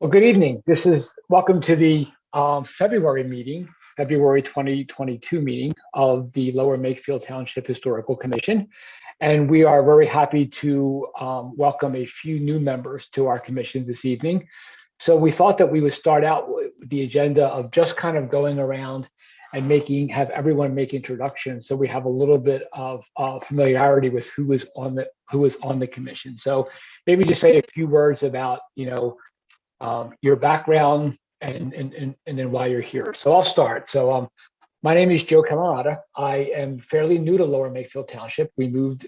Well, good evening. Welcome to the February meeting, February 2022 meeting of the Lower Makefield Township Historical Commission. And we are very happy to welcome a few new members to our commission this evening. So we thought that we would start out with the agenda of just kind of going around and have everyone make introductions, so we have a little bit of familiarity with who is on the commission. So maybe just say a few words about your background and then why you're here. So I'll start. So my name is Joe Camarada. I am fairly new to Lower Makefield Township.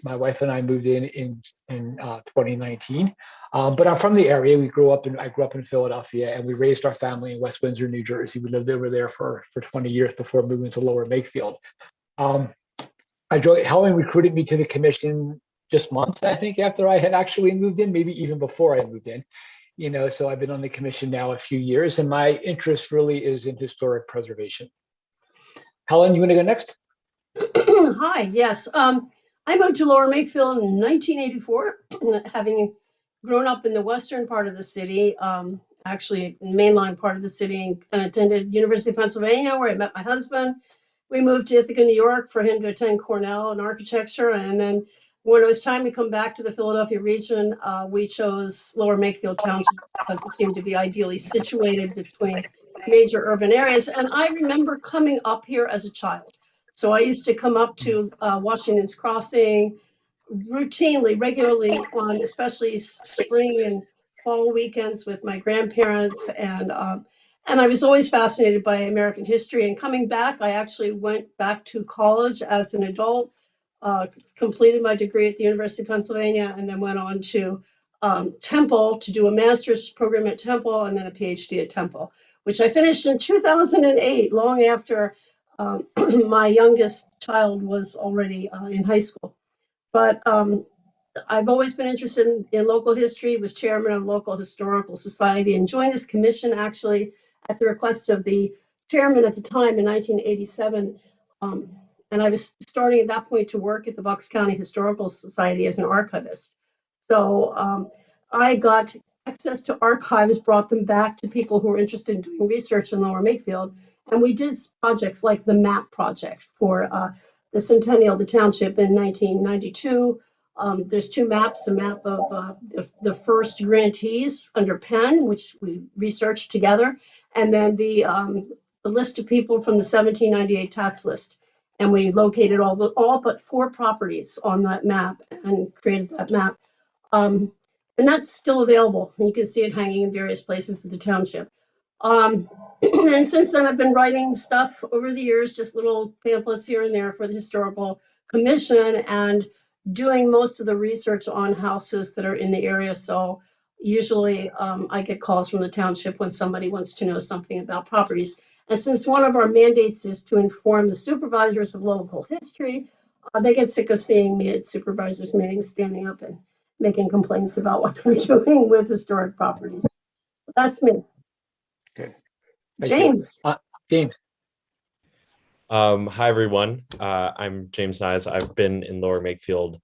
My wife and I moved in 2019. But I'm from the area. I grew up in Philadelphia, and we raised our family in West Windsor, New Jersey. We lived over there for 20 years before moving to Lower Makefield. Helen recruited me to the commission just months, I think, after I had actually moved in, maybe even before I moved in. So I've been on the commission now a few years, and my interest really is in historic preservation. Helen, you want to go next? Hi, yes. I moved to Lower Makefield in 1984, having grown up in the western part of the city, actually in the mainline part of the city, and attended University of Pennsylvania, where I met my husband. We moved to Ithaca, New York, for him to attend Cornell in architecture, and then when it was time to come back to the Philadelphia region, we chose Lower Makefield Township because it seemed to be ideally situated between major urban areas. And I remember coming up here as a child. So I used to come up to Washington's Crossing routinely, regularly, on especially spring and fall weekends with my grandparents. And I was always fascinated by American history. And coming back, I actually went back to college as an adult. Completed my degree at the University of Pennsylvania, and then went on to Temple to do a master's program at Temple and then a PhD at Temple, which I finished in 2008, long after my youngest child was already in high school. But I've always been interested in local history, was chairman of Local Historical Society, and joined this commission actually at the request of the chairman at the time in 1987. And I was starting at that point to work at the Bucks County Historical Society as an archivist. So I got access to archives, brought them back to people who were interested in doing research in Lower Makefield. And we did projects like the MAP project for the centennial of the township in 1992. There's two maps, a map of the first grantees under Penn, which we researched together, and then the list of people from the 1798 tax list. And we located all but 4 properties on that map and created that map. And that's still available. You can see it hanging in various places of the township. And since then, I've been writing stuff over the years, just little pamphlets here and there for the Historical Commission, and doing most of the research on houses that are in the area. So usually I get calls from the township when somebody wants to know something about properties. And since one of our mandates is to inform the supervisors of local history, they get sick of seeing me at supervisors' meetings standing up and making complaints about what they're doing with historic properties. That's me. Good. James. James. Hi, everyone. I'm James Nyes. I've been in Lower Makefield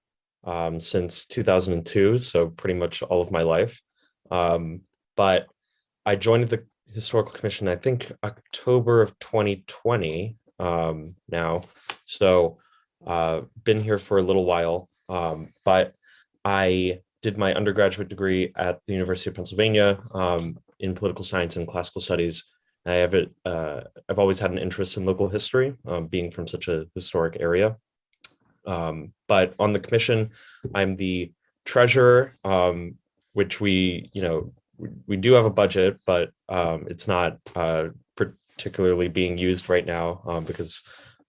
since 2002, so pretty much all of my life. But I joined the Historical Commission, I think, October of 2020 now. So been here for a little while, but I did my undergraduate degree at the University of Pennsylvania in political science and classical studies. I've always had an interest in local history, being from such a historic area. But on the commission, I'm the treasurer, which we do have a budget, but it's not particularly being used right now because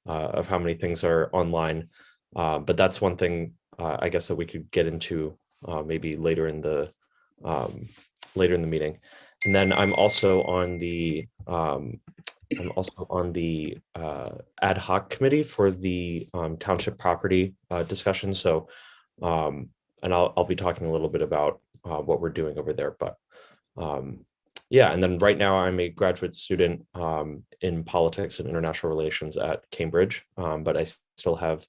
of how many things are online. But that's one thing I guess that we could get into maybe later in the meeting. And then I'm also on the ad hoc committee for the township property discussion. So, and I'll be talking a little bit about what we're doing over there. But yeah, and then right now I'm a graduate student in politics and international relations at Cambridge, but I still have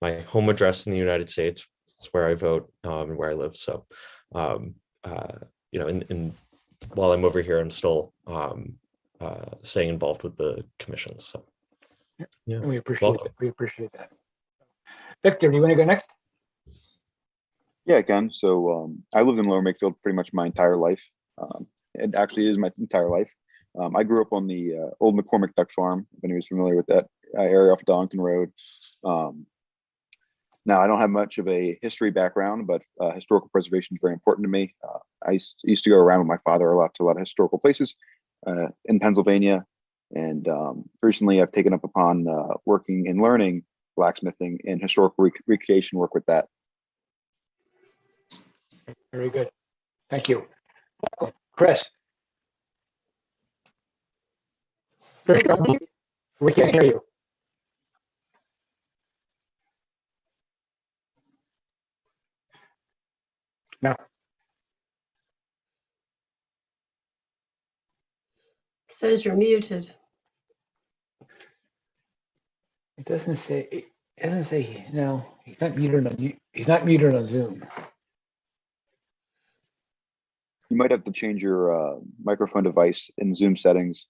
my home address in the United States. It's where I vote and where I live. So, in while I'm over here, I'm still staying involved with the commission. So yeah, We appreciate welcome. that. We appreciate that. Victor, do you want to go next? Yeah, I can. So I lived in Lower Makefield pretty much my entire life. It actually is my entire life. I grew up on the old McCormick Duck Farm, if anyone's familiar with that area off Donington Road. Now, I don't have much of a history background, but historical preservation is very important to me. I used to go around with my father a lot to a lot of historical places in Pennsylvania. And recently I've taken up upon working and learning blacksmithing and historical recreation work with that. Very good. Thank you. Chris. We can't hear you. No. Says you're muted. It doesn't say. It doesn't say. No, he's not muted on. He's not muted on Zoom. You might have to change your microphone device in Zoom settings.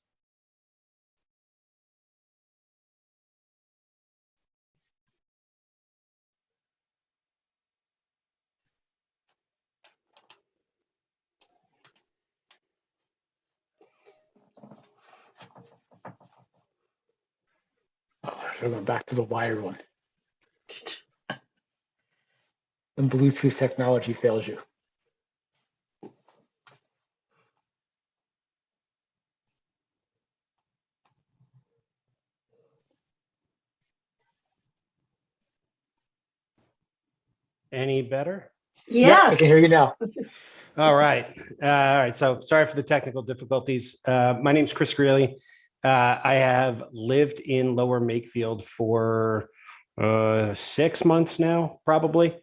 Oh, so going back to the wired one. And Bluetooth technology fails you. Any better? Yeah, I Yes. can hear you now. All right. All right. So sorry for the technical difficulties. My name is Chris Greeley. I have lived in Lower Makefield for 6 months now, probably.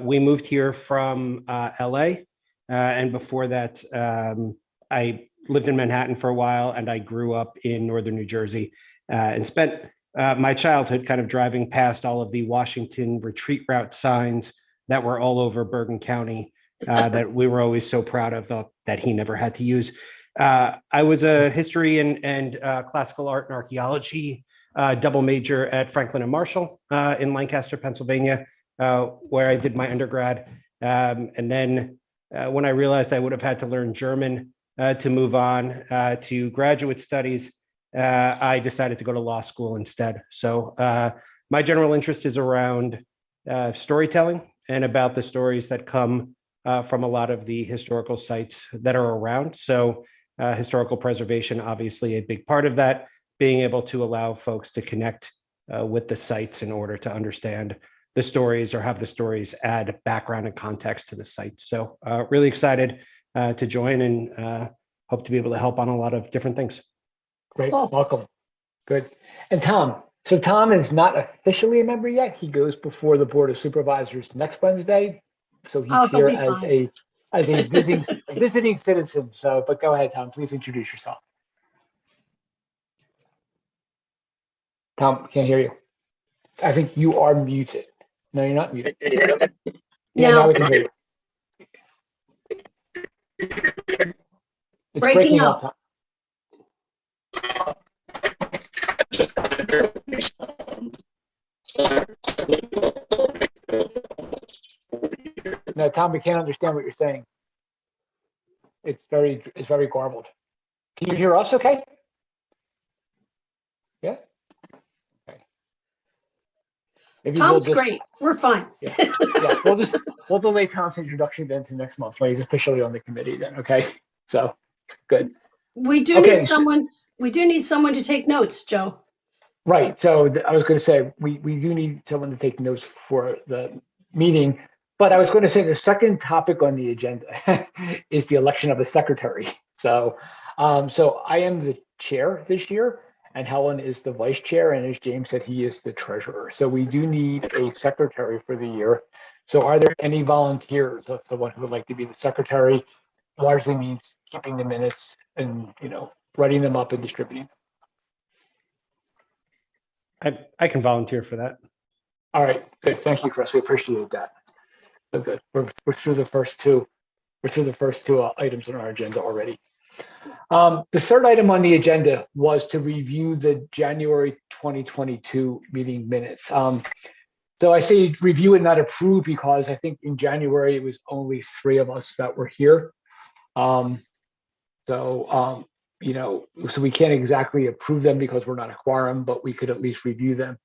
We moved here from LA. And before that, I lived in Manhattan for a while, and I grew up in northern New Jersey and spent my childhood kind of driving past all of the Washington retreat route signs that were all over Bergen County that we were always so proud of that he never had to use. I was a history and classical art and archaeology double major at Franklin and Marshall in Lancaster, Pennsylvania, where I did my undergrad. And then when I realized I would have had to learn German to move on to graduate studies, I decided to go to law school instead. So my general interest is around storytelling and about the stories that come from a lot of the historical sites that are around. So historical preservation, obviously a big part of that, being able to allow folks to connect with the sites in order to understand the stories or have the stories add background and context to the site. So really excited to join and hope to be able to help on a lot of different things. Great. Cool. Welcome. Good. And Tom. So Tom is not officially a member yet. He goes before the Board of Supervisors next Wednesday. So he's Oh, he'll here be fine. as a visiting citizen. So, but go ahead, Tom. Please introduce yourself. Tom, can't hear you. I think you are muted. No, you're not muted. Yeah, now we can hear you. It's Breaking up. Tom. No, Tom, we can't understand what you're saying. It's very garbled. Can you hear us okay? Yeah? Okay. Maybe Tom's great. We're fine. Yeah, we'll delay Tom's introduction then to next month when he's officially on the committee then, okay? So, good. We do need someone. We do need someone to take notes, Joe. Right. So I was going to say we do need someone to take notes for the meeting, but I was going to say the second topic on the agenda is the election of a secretary. So, so I am the chair this year, and Helen is the vice chair, and as James said, he is the treasurer. So we do need a secretary for the year. So are there any volunteers of someone who would like to be the secretary? Largely means keeping the minutes and writing them up and distributing. I can volunteer for that. All right, good. Thank you, Chris. We appreciate that. So good. We're through the first two. we're through the first two items on our agenda already. The third item on the agenda was to review the January 2022 meeting minutes. So I say review and not approve because I think in January it was only 3 of us that were here. You know, so we can't exactly approve them because we're not a quorum, but we could at least review them.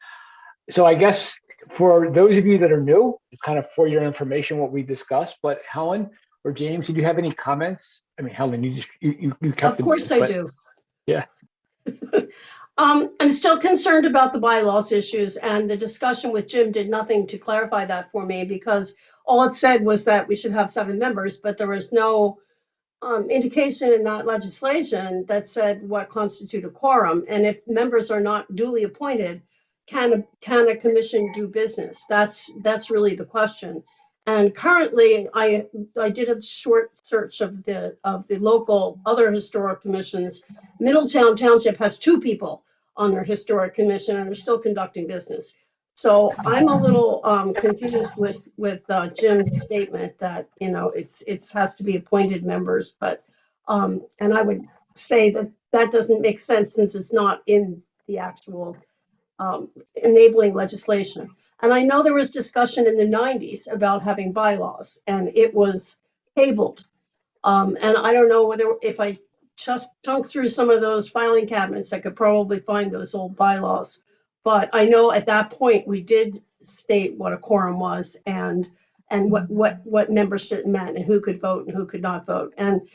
So I guess for those of you that are new, it's kind of for your information what we discussed. But Helen or James, did you have any comments? I mean, Helen, you kept Of course I do. Yeah. I'm still concerned about the bylaws issues, and the discussion with Jim did nothing to clarify that for me because all it said was that we should have 7 members, but there was no indication in that legislation that said what constitute a quorum. And if members are not duly appointed, can a commission do business? That's really the question. And currently, I did a short search of the local other historic commissions. Middletown Township has 2 people on their historic commission and are still conducting business. So I'm a little confused with Jim's statement that, you know, it has to be appointed members, but and I would say that doesn't make sense since it's not in the actual enabling legislation. And I know there was discussion in the 90s about having bylaws, and it was tabled. And I don't know whether if I just chunk through some of those filing cabinets, I could probably find those old bylaws. But I know at that point we did state what a quorum was and what membership meant and who could vote and who could not vote. And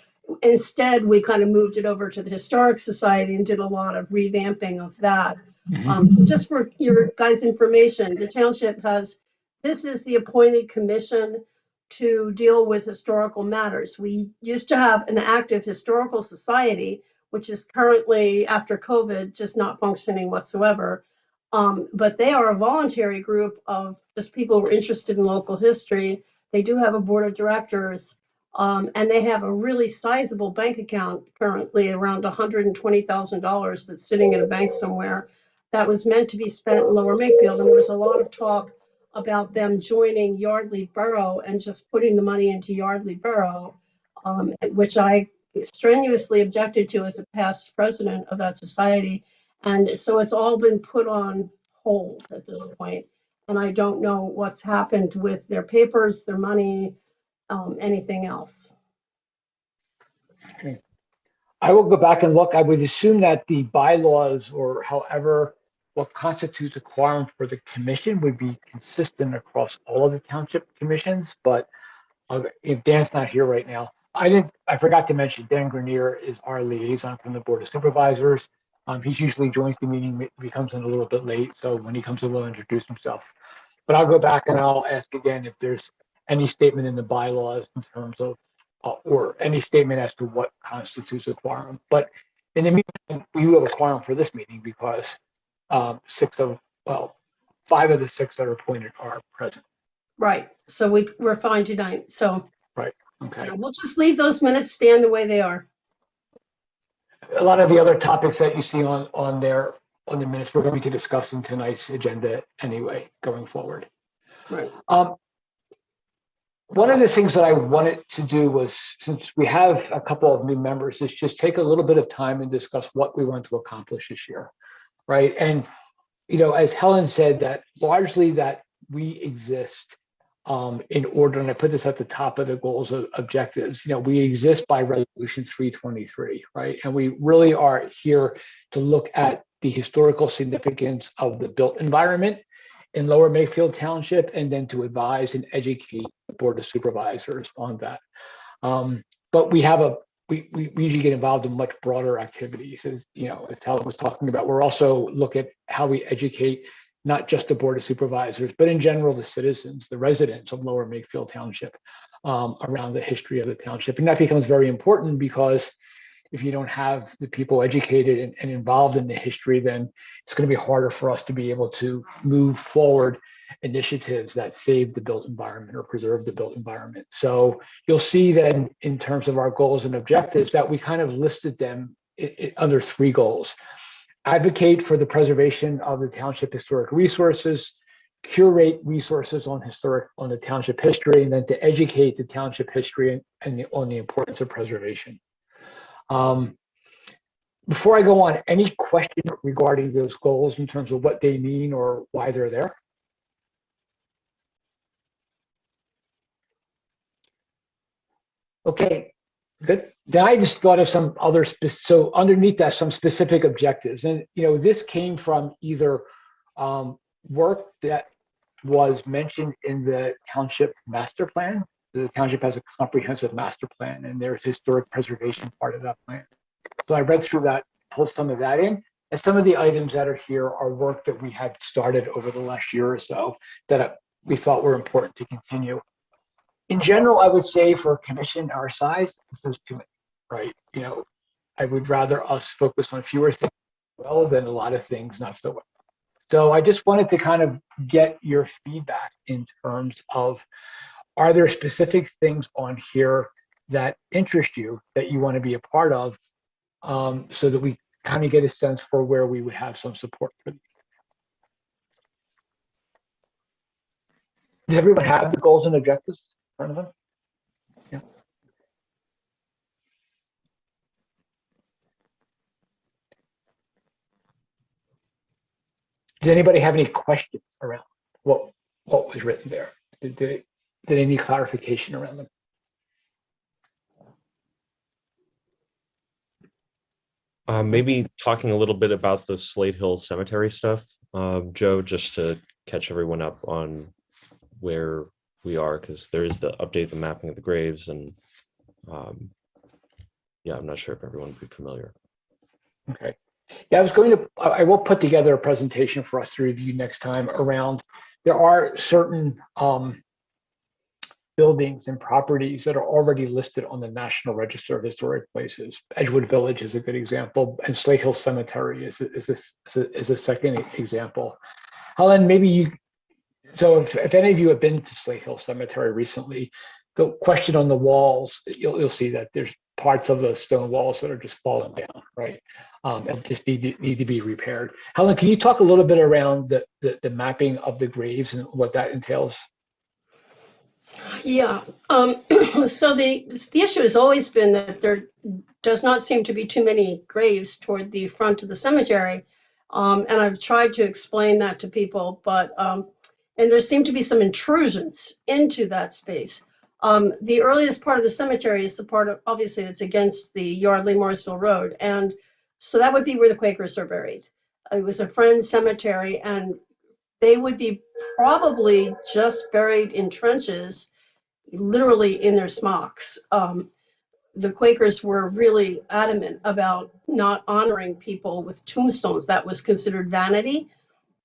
instead, we kind of moved it over to the Historic Society and did a lot of revamping of that. Just for your guys' information, the township this is the appointed commission to deal with historical matters. We used to have an active historical society, which is currently, after COVID, just not functioning whatsoever. But they are a voluntary group of just people who are interested in local history. They do have a board of directors, and they have a really sizable bank account currently, around $120,000 that's sitting in a bank somewhere that was meant to be spent in Lower Makefield. And there was a lot of talk about them joining Yardley Borough and just putting the money into Yardley Borough, which I strenuously objected to as a past president of that society. And so it's all been put on hold at this point. And I don't know what's happened with their papers, their money, anything else. Okay. I will go back and look. I would assume that the bylaws or however what constitutes a quorum for the commission would be consistent across all of the township commissions. But if Dan's not here right now, I forgot to mention Dan Grenier is our liaison from the Board of Supervisors. He usually joins the meeting, he comes in a little bit late. So when he comes in, he'll introduce himself. But I'll go back and I'll ask again if there's any statement in the bylaws in terms of, or any statement as to what constitutes a quorum. But in the meantime, we do have a quorum for this meeting because 5 of the 6 that are appointed are present. Right. So we're fine tonight. So right. Okay. Yeah, we'll just leave those minutes stand the way they are. A lot of the other topics that you see on the minutes we're going to discuss in tonight's agenda anyway, going forward. Right. One of the things that I wanted to do was, since we have a couple of new members, is just take a little bit of time and discuss what we want to accomplish this year, right? And, you know, as Helen said, that largely that we exist in order, and I put this at the top of the goals of objectives, you know, we exist by Resolution 323, right? And we really are here to look at the historical significance of the built environment in Lower Makefield Township, and then to advise and educate the Board of Supervisors on that. But we usually get involved in much broader activities, as you know, as Helen was talking about. We're also look at how we educate not just the Board of Supervisors, but in general the citizens, the residents of Lower Makefield Township, around the history of the township. And that becomes very important because if you don't have the people educated and involved in the history, then it's going to be harder for us to be able to move forward initiatives that save the built environment or preserve the built environment. So you'll see that in terms of our goals and objectives that we kind of listed them under 3 goals. Advocate for the preservation of the township historic resources, curate resources on the township history, and then to educate the township history on the importance of preservation. Before I go on, any question regarding those goals in terms of what they mean or why they're there? Okay, good. Then I just thought of some other, so underneath that, some specific objectives. And, this came from either work that was mentioned in the township master plan. The township has a comprehensive master plan, and there's historic preservation part of that plan. So I read through that, pulled some of that in, and some of the items that are here are work that we had started over the last year or so that we thought were important to continue. In general, I would say for a commission our size, this is too many, right? I would rather us focus on fewer things well than a lot of things not so well. So I just wanted to kind of get your feedback in terms of, are there specific things on here that interest you that you want to be a part of, so that we kind of get a sense for where we would have some support for these. Does everyone have the goals and objectives in front of them? Yeah. Does anybody have any questions around what was written there? Did they need clarification around them? Maybe talking a little bit about the Slate Hill Cemetery stuff, Joe, just to catch everyone up on where we are, because there is the update, the mapping of the graves, and yeah, I'm not sure if everyone would be familiar. Okay. Yeah, I will put together a presentation for us to review next time around, there are certain buildings and properties that are already listed on the National Register of Historic Places. Edgewood Village is a good example, and Slate Hill Cemetery is a second example. Helen, so if any of you have been to Slate Hill Cemetery recently, the question on the walls, you'll see that there's parts of the stone walls that are just falling down, right? And just need to be repaired. Helen, can you talk a little bit around the mapping of the graves and what that entails? Yeah. So the issue has always been that there does not seem to be too many graves toward the front of the cemetery. And I've tried to explain that to people, but and there seem to be some intrusions into that space. The earliest part of the cemetery is the part of, obviously, that's against the Yardley-Morrisville Road. And so that would be where the Quakers are buried. It was a friend's cemetery, and they would be probably just buried in trenches, literally in their smocks. The Quakers were really adamant about not honoring people with tombstones. That was considered vanity.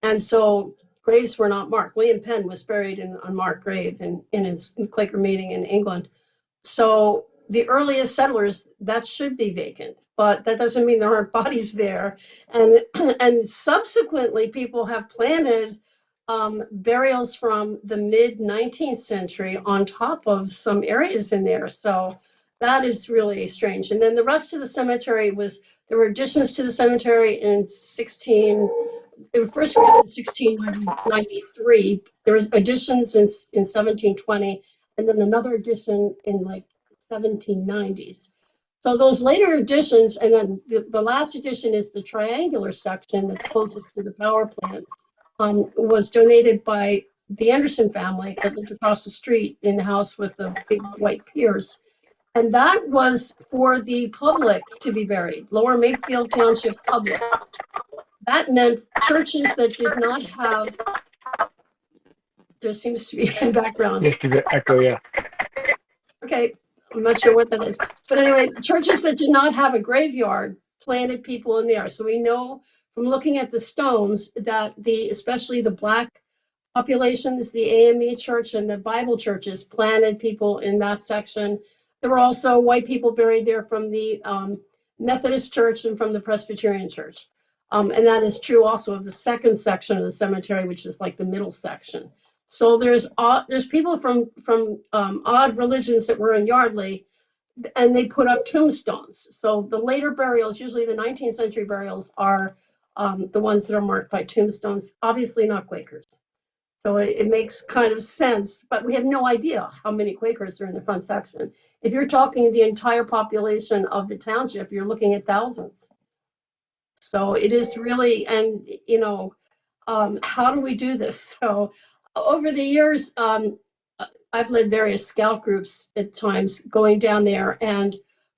And so graves were not marked. William Penn was buried in an unmarked grave in his Quaker meeting in England. So the earliest settlers, that should be vacant, but that doesn't mean there aren't bodies there. And subsequently, people have planted burials from the mid-19th century on top of some areas in there. So that is really strange. And then the rest of the cemetery there were additions to the cemetery it was first read in 1693. There was additions in 1720, and then another addition in like 1790s. So those later additions, and then the last addition is the triangular section that's closest to the power plant, was donated by the Anderson family that lived across the street in the house with the big white piers. And that was for the public to be buried, Lower Makefield Township public. That meant churches that did not have, there seems to be a background. Yes, echo, yeah. Okay, I'm not sure what that is. But anyway, churches that did not have a graveyard planted people in there. So we know from looking at the stones that especially the Black populations, the AME church and the Bible churches planted people in that section. There were also white people buried there from the Methodist church and from the Presbyterian church. And that is true also of the second section of the cemetery, which is like the middle section. So there's people from odd religions that were in Yardley, and they put up tombstones. So the later burials, usually the 19th century burials, are the ones that are marked by tombstones, obviously not Quakers. So it makes kind of sense, but we have no idea how many Quakers are in the front section. If you're talking the entire population of the township, you're looking at thousands. So it is really, and how do we do this? So over the years, I've led various scout groups at times going down there and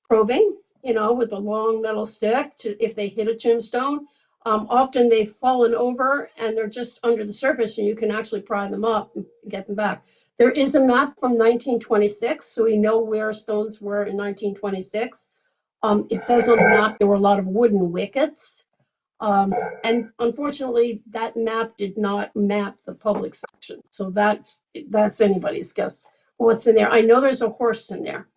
probing, with a long metal stick to if they hit a tombstone. Often they've fallen over and they're just under the surface, and you can actually pry them up and get them back. There is a map from 1926, so we know where stones were in 1926. It says on the map there were a lot of wooden wickets. And unfortunately, that map did not map the public section. So that's anybody's guess what's in there. I know there's a horse in there.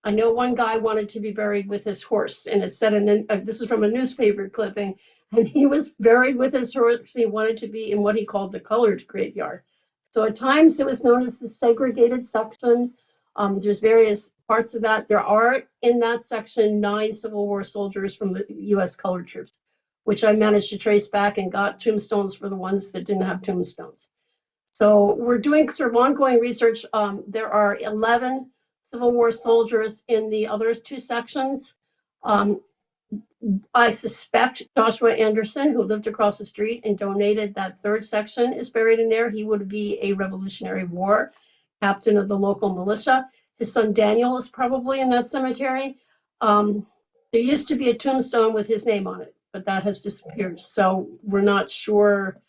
I know one guy wanted to be buried with his horse, and it said, this is from a newspaper clipping, and he was buried with his horse. He wanted to be in what he called the colored graveyard. So at times it was known as the segregated section. There's various parts of that. There are in that section 9 Civil War soldiers from the U.S. colored troops, which I managed to trace back and got tombstones for the ones that didn't have tombstones. So we're doing sort of ongoing research. There are 11 Civil War soldiers in the other 2 sections. I suspect Joshua Anderson, who lived across the street and donated that 3rd section, is buried in there. He would be a Revolutionary War captain of the local militia. His son Daniel is probably in that cemetery. There used to be a tombstone with his name on it, but that has disappeared. So we're not sure,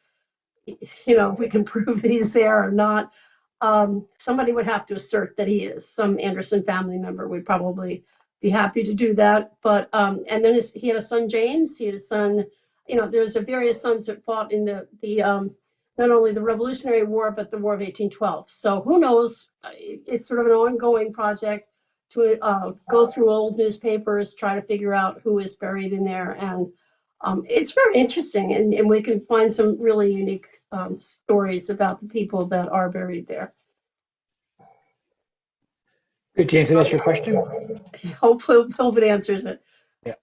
if we can prove that he's there or not. Somebody would have to assert that he is. Some Anderson family member would probably be happy to do that. But and then he had a son, James. He had a son. There's various sons that fought in the not only the Revolutionary War but the War of 1812. So who knows? It's sort of an ongoing project to go through old newspapers, try to figure out who is buried in there, and it's very interesting, and we can find some really unique stories about the people that are buried there. Good, James, did that answer your question? Hope it answers it. Yeah.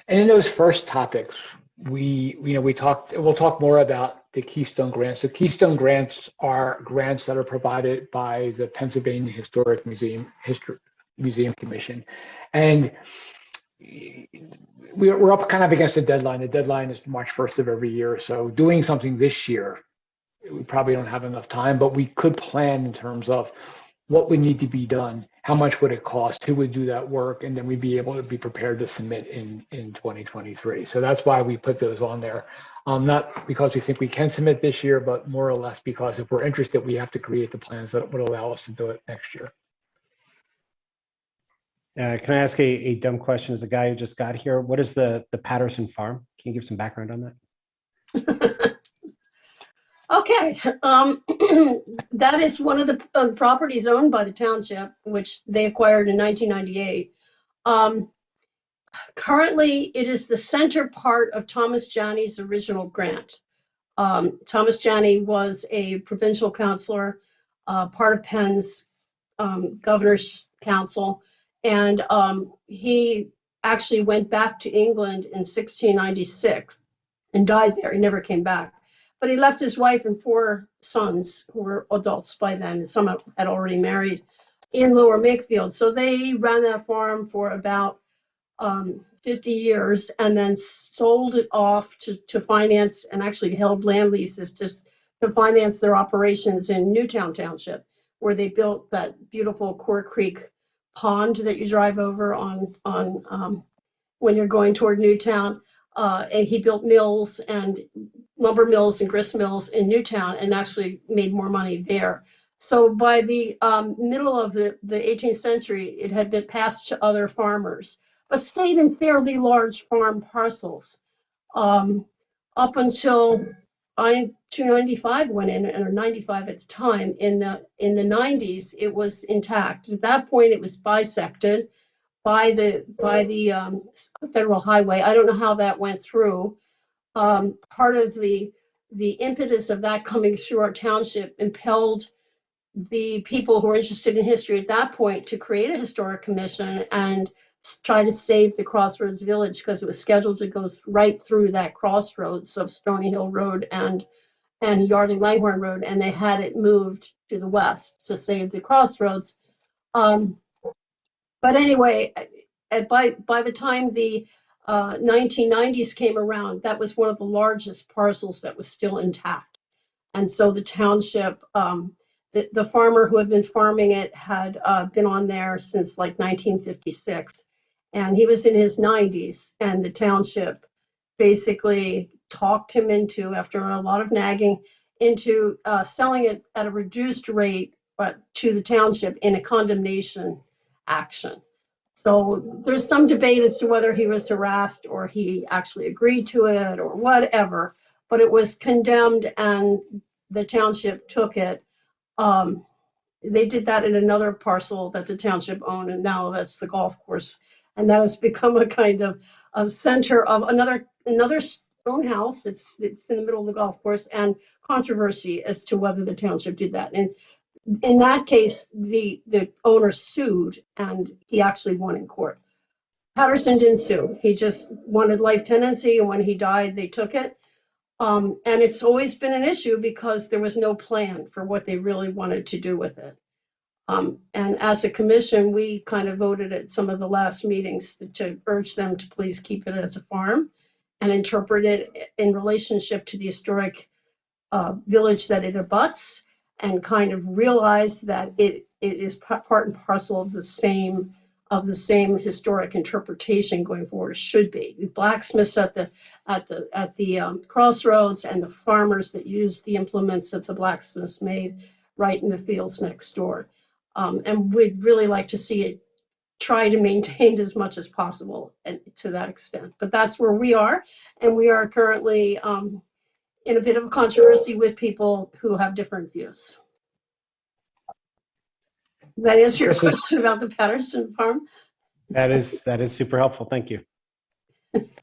And in those first topics, we'll talk more about the Keystone Grants. So Keystone Grants are grants that are provided by the Pennsylvania Historic Museum Commission, and we're up kind of against the deadline. The deadline is March 1st of every year. So doing something this year, we probably don't have enough time, but we could plan in terms of what would need to be done, how much would it cost, who would do that work, and then we'd be able to be prepared to submit in 2023. So that's why we put those on there. Not because we think we can submit this year, but more or less because if we're interested, we have to create the plans that would allow us to do it next year. Can I ask a dumb question as a guy who just got here? What is the Patterson Farm? Can you give some background on that? Okay. That is one of the properties owned by the township, which they acquired in 1998. Currently, it is the center part of Thomas Janney's original grant. Thomas Janney was a provincial councilor, part of Penn's governor's council, and he actually went back to England in 1696 and died there. He never came back. But he left his wife and 4 sons who were adults by then. Some had already married in Lower Makefield. So they ran that farm for about 50 years and then sold it off to finance, and actually held land leases just to finance their operations in Newtown Township, where they built that beautiful Core Creek pond that you drive over on when you're going toward Newtown. And he built mills and lumber mills and grist mills in Newtown and actually made more money there. So by the middle of the 18th century, it had been passed to other farmers, but stayed in fairly large farm parcels up until 295 went in, or 95 at the time. In the 90s, it was intact. At that point, it was bisected by the federal highway. I don't know how that went through. Part of the impetus of that coming through our township impelled the people who were interested in history at that point to create a historic commission and try to save the Crossroads Village, because it was scheduled to go right through that crossroads of Stony Hill Road and and Yardley Langhorne Road, and they had it moved to the west to save the crossroads. But anyway, by the time the 1990s came around, that was one of the largest parcels that was still intact. And so the township, the farmer who had been farming it had been on there since like 1956. And he was in his 90s, and the township basically talked him into, after a lot of nagging, into selling it at a reduced rate, but to the township in a condemnation action. So there's some debate as to whether he was harassed or he actually agreed to it or whatever, but it was condemned and the township took it. They did that in another parcel that the township owned, and now that's the golf course. And that has become a kind of center of another stone house. It's in the middle of the golf course, and controversy as to whether the township did that. And in that case, the owner sued, and he actually won in court. Patterson didn't sue. He just wanted life tenancy, and when he died, they took it. And it's always been an issue because there was no plan for what they really wanted to do with it. And as a commission, we kind of voted at some of the last meetings to urge them to please keep it as a farm and interpret it in relationship to the historic village that it abuts, and kind of realize that it is part and parcel of the same historic interpretation going forward. It should be the blacksmiths at the crossroads, and the farmers that use the implements that the blacksmiths made right in the fields next door. And we'd really like to see it try to maintain as much as possible, and to that extent. But that's where we are, and we are currently in a bit of a controversy with people who have different views. Does that answer your question about the Patterson farm? That is super helpful. Thank you.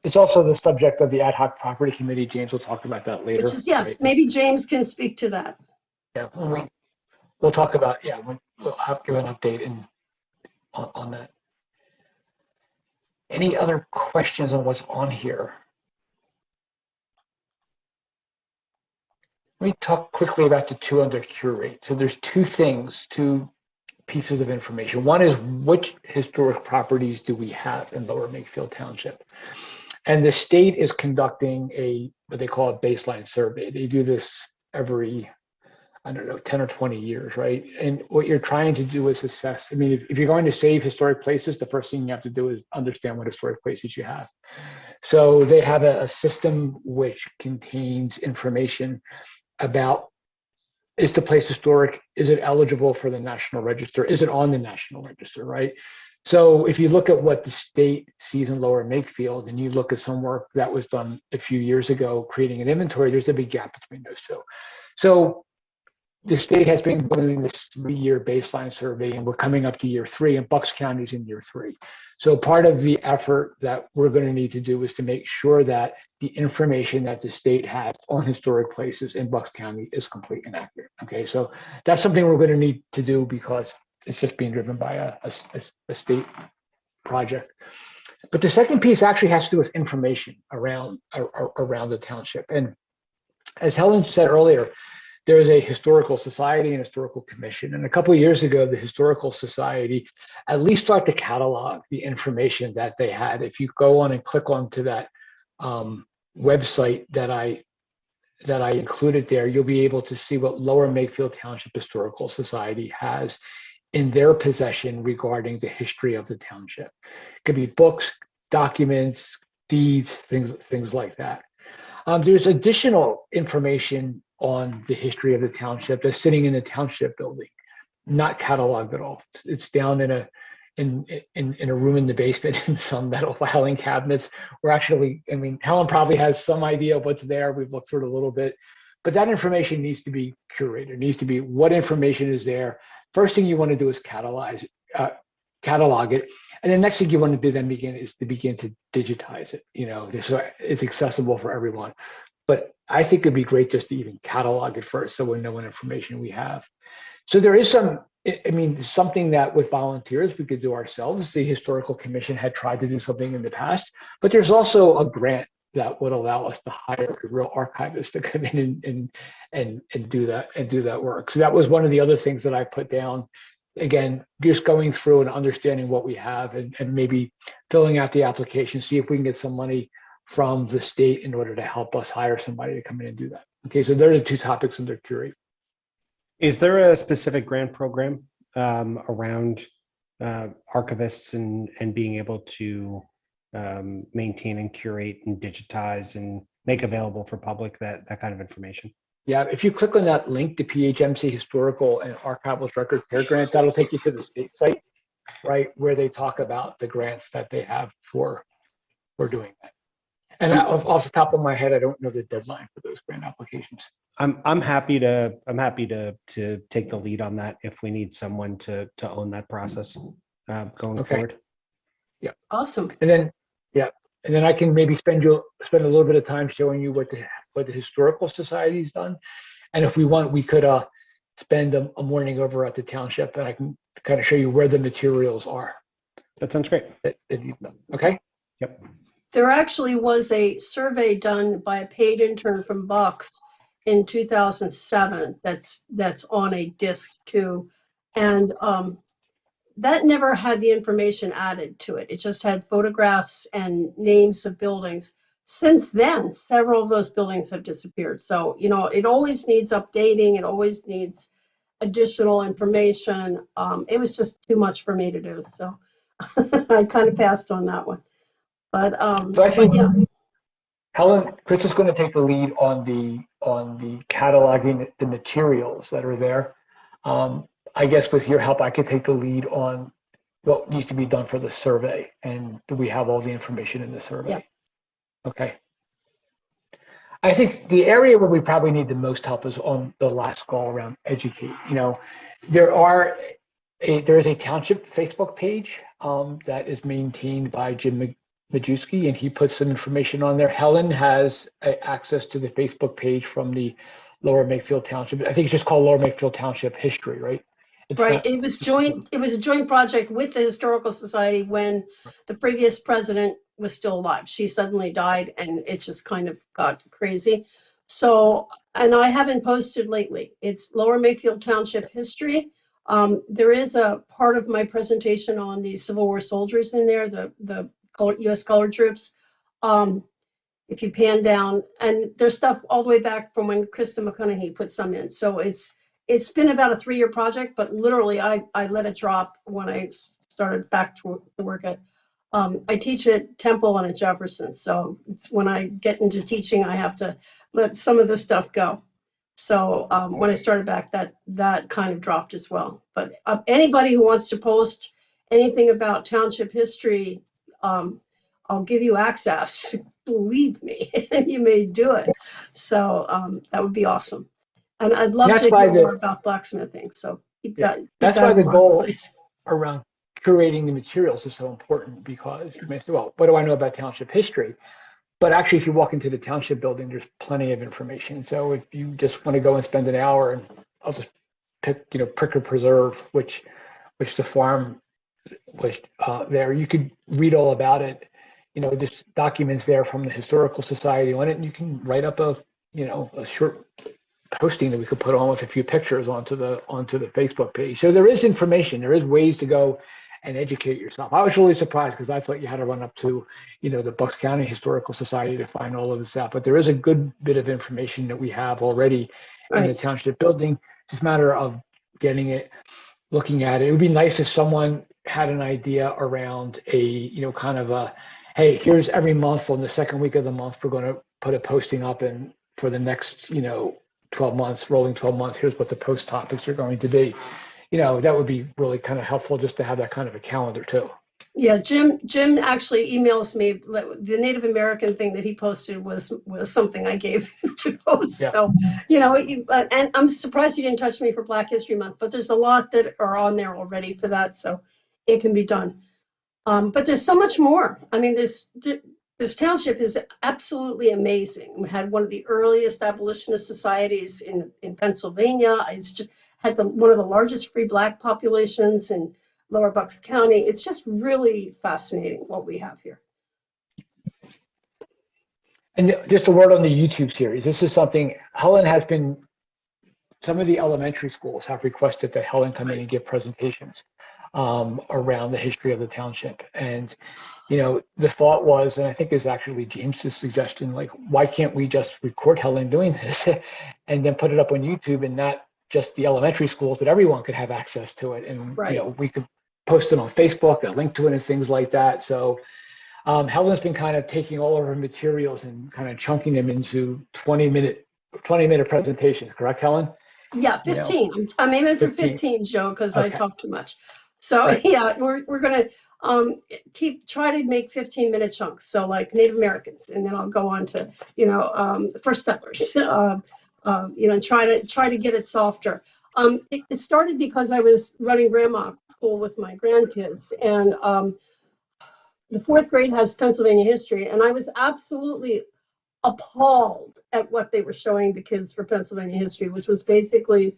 It's also the subject of the ad hoc property committee. James will talk about that later. Which is, yes, right? Maybe James can speak to that. Yeah, we'll talk about, we'll have give an update on that. Any other questions on what's on here? Let me talk quickly about the 2 under cure rate. So there's two pieces of information. One is, which historic properties do we have in Lower Makefield Township? And the state is conducting what they call a baseline survey. They do this every, 10 or 20 years, right? And what you're trying to do is assess. I mean, if you're going to save historic places, the first thing you have to do is understand what historic places you have. So they have a system which contains information about, is the place historic? Is it eligible for the National Register? Is it on the National Register, right? So if you look at what the state sees in Lower Makefield, and you look at some work that was done a few years ago, creating an inventory, there's a big gap between those two. So the state has been doing this 3-year baseline survey, and we're coming up to year 3, and Bucks County's in year 3. So part of the effort that we're going to need to do is to make sure that the information that the state has on historic places in Bucks County is complete and accurate. Okay, so that's something we're going to need to do because it's just being driven by a state project. But the second piece actually has to do with information around the township. And as Helen said earlier, there is a historical society and historical commission. And a couple of years ago, the historical society at least started to catalog the information that they had. If you go on and click onto that website that I included there, you'll be able to see what Lower Makefield Township Historical Society has in their possession regarding the history of the township. It could be books, documents, deeds, things like that. There's additional information on the history of the township that's sitting in the township building, not cataloged at all. It's down in a room in the basement in some metal filing cabinets. We're actually, Helen probably has some idea of what's there. We've looked through it a little bit, but that information needs to be curated. It needs to be what information is there. First thing you want to do is catalog it. And the next thing you want to do then begin to digitize it, so it's accessible for everyone. But I think it'd be great just to even catalog it first so we know what information we have. So there is something that with volunteers we could do ourselves. The Historical Commission had tried to do something in the past, but there's also a grant that would allow us to hire a real archivist to come in and do that work. So that was one of the other things that I put down. Again, just going through and understanding what we have and maybe filling out the application, see if we can get some money from the state in order to help us hire somebody to come in and do that. Okay, so there are the two topics under curate. Is there a specific grant program around archivists and being able to maintain and curate and digitize and make available for public that kind of information? Yeah, if you click on that link, the PHMC Historical and Archival Record Care Grant, that'll take you to the state site, right, where they talk about the grants that they have for doing that. And off the top of my head, I don't know the deadline for those grant applications. I'm happy to take the lead on that if we need someone to own that process going forward. Yeah. Awesome. And then I can maybe spend a little bit of time showing you what the Historical Society's done. And if we want, we could spend a morning over at the township and I can kind of show you where the materials are. That sounds great. Okay. Yep. There actually was a survey done by a paid intern from Bucks in 2007 that's on a disc too. And that never had the information added to it. It just had photographs and names of buildings. Since then, several of those buildings have disappeared. So, it always needs updating. It always needs additional information. It was just too much for me to do. So I kind of passed on that one. But, So I think yeah. Chris is going to take the lead on the cataloging the materials that are there. I guess with your help, I could take the lead on what needs to be done for the survey. And do we have all the information in the survey? Yeah. Okay. I think the area where we probably need the most help is on the last call around educate. There is a township Facebook page that is maintained by Jim Majewski, and he puts some information on there. Helen has access to the Facebook page from the Lower Makefield Township. I think it's just called Lower Makefield Township History, right? Right. It was a joint project with the Historical Society when the previous president was still alive. She suddenly died and it just kind of got crazy. So, and I haven't posted lately. It's Lower Makefield Township History. There is a part of my presentation on the Civil War soldiers in there, the U.S. colored troops. If you pan down, and there's stuff all the way back from when Krista McConaughey put some in. So it's been about a 3-year project, but literally I let it drop when I started back to work at. I teach at Temple and at Jefferson, so it's when I get into teaching, I have to let some of this stuff go. So when I started back, that kind of dropped as well. But anybody who wants to post anything about township history, I'll give you access. Believe me, you may do it. So that would be awesome. And I'd love to hear more about blacksmithing. So keep that. That's why the goal around curating the materials is so important, because you may say, well, what do I know about township history? But actually, if you walk into the township building, there's plenty of information. So if you just want to go and spend an hour, and I'll just pick, Pricker Preserve, which the farm was there, you could read all about it. There's documents there from the Historical Society on it, and you can write up a short posting that we could put on with a few pictures onto the Facebook page. So there is information. There is ways to go and educate yourself. I was really surprised because I thought you had to run up to, the Bucks County Historical Society to find all of this out. But there is a good bit of information that we have already in the township building. It's just a matter of getting it, looking at it. It would be nice if someone had an idea around a, kind of a, hey, here's every month on the second week of the month, we're going to put a posting up, and for the next, 12 months, rolling 12 months, here's what the post topics are going to be. That would be really kind of helpful just to have that kind of a calendar too. Yeah, Jim actually emails me. The Native American thing that he posted was something I gave him to post. Yeah. So, and I'm surprised you didn't touch me for Black History Month, but there's a lot that are on there already for that, so it can be done. But there's so much more. I mean, this township is absolutely amazing. We had one of the earliest abolitionist societies in Pennsylvania. It's just had one of the largest free Black populations in Lower Bucks County. It's just really fascinating what we have here. And just a word on the YouTube series. This is something Helen has been, some of the elementary schools have requested that Helen come in and give presentations around the history of the township. And, you know, the thought was, and I think it's actually James's suggestion, like, why can't we just record Helen doing this and then put it up on YouTube, and not just the elementary schools, but everyone could have access to it. And, Right. you know, we could post it on Facebook, a link to it and things like that. So Helen's been kind of taking all of her materials and kind of chunking them into 20-minute presentations, correct, Helen? Yeah, 15. I'm aiming for 15, Joe, because I Okay. talk too much. So Right. yeah, we're gonna try to make 15-minute chunks. So like Native Americans, and then I'll go on to first settlers. Try to get it softer. It started because I was running grandma school with my grandkids, and the fourth grade has Pennsylvania history, and I was absolutely appalled at what they were showing the kids for Pennsylvania history, which was basically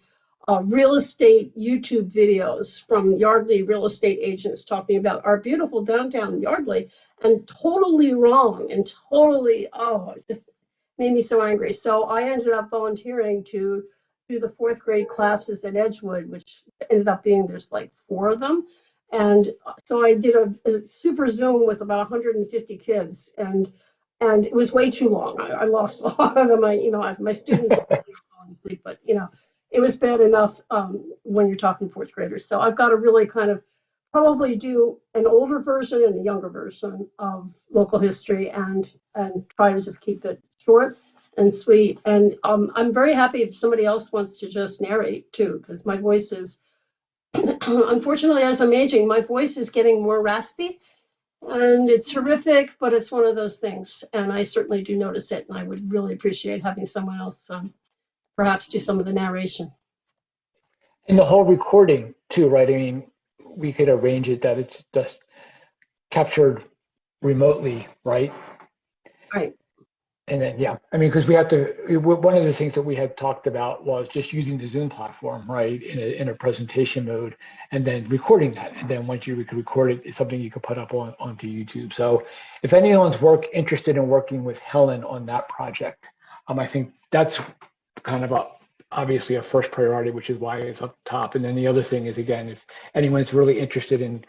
real estate YouTube videos from Yardley real estate agents talking about our beautiful downtown Yardley, and totally wrong and totally, it just made me so angry. So I ended up volunteering to do the fourth grade classes at Edgewood, which ended up being, there's like 4 of them. And so I did a super Zoom with about 150 kids, and it was way too long. I lost a lot of them. My students are falling asleep, but it was bad enough when you're talking fourth graders. So I've got to really kind of probably do an older version and a younger version of local history, and try to just keep it short and sweet. And I'm very happy if somebody else wants to just narrate too, because my voice is, unfortunately, as I'm aging, my voice is getting more raspy. And it's horrific, but it's one of those things. And I certainly do notice it. And I would really appreciate having someone else perhaps do some of the narration. And the whole recording too, right? I mean, we could arrange it that it's just captured remotely, right? Right. And then, yeah, I mean, because we have to, one of the things that we had talked about was just using the Zoom platform, right, in a presentation mode, and then recording that. And then once you can record it, it's something you could put up onto YouTube. So if anyone's interested in working with Helen on that project, I think that's kind of obviously a first priority, which is why it's up top. And then the other thing is, again, if anyone's really interested in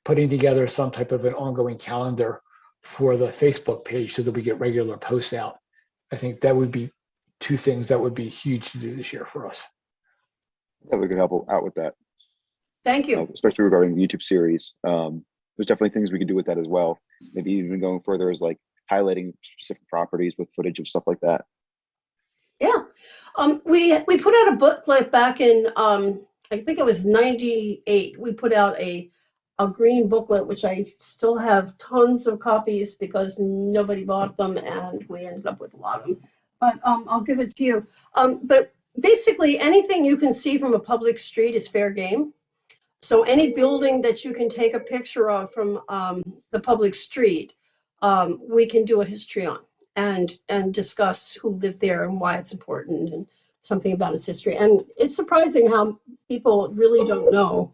putting together some type of an ongoing calendar for the Facebook page so that we get regular posts out, I think that would be 2 things that would be huge to do this year for us. Yeah, we could help out with that. Thank you. Especially regarding the YouTube series. There's definitely things we could do with that as well. Maybe even going further is like highlighting specific properties with footage of stuff like that. Yeah. We put out a booklet back in, I think it was 98. We put out a green booklet, which I still have tons of copies because nobody bought them, and we ended up with a lot of them. But I'll give it to you. But basically, anything you can see from a public street is fair game. So any building that you can take a picture of from the public street, we can do a history on and discuss who lived there and why it's important and something about its history. And it's surprising how people really don't know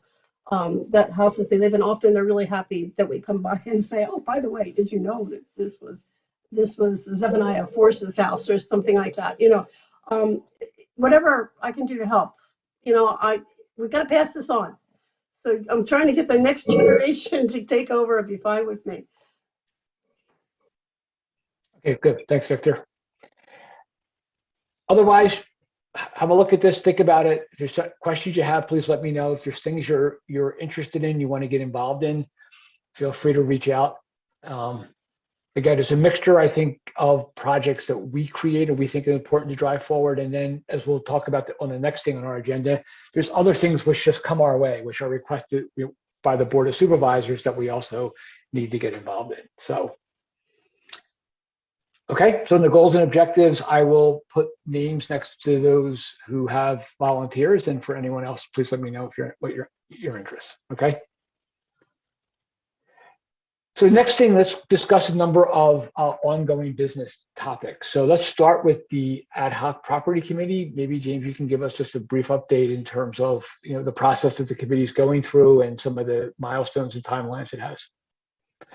that houses they live in. Often they're really happy that we come by and say, "Oh, by the way, did you know that this was Zephaniah Force's house," or something like that. Whatever I can do to help. We've got to pass this on. So I'm trying to get the next generation to take over and be fine with me. Okay, good. Thanks, Victor. Otherwise, have a look at this, think about it. If there's questions you have, please let me know. If there's things you're interested in, you want to get involved in, feel free to reach out. Again, it's a mixture, I think, of projects that we create and we think are important to drive forward. And then, as we'll talk about on the next thing on our agenda, there's other things which just come our way, which are requested by the Board of Supervisors that we also need to get involved in. So, okay, so in the goals and objectives, I will put names next to those who have volunteers, and for anyone else, please let me know if what your interests. Okay. So next thing, let's discuss a number of ongoing business topics. So let's start with the ad hoc property committee. Maybe James, you can give us just a brief update in terms of the process that the committee is going through and some of the milestones and timelines it has.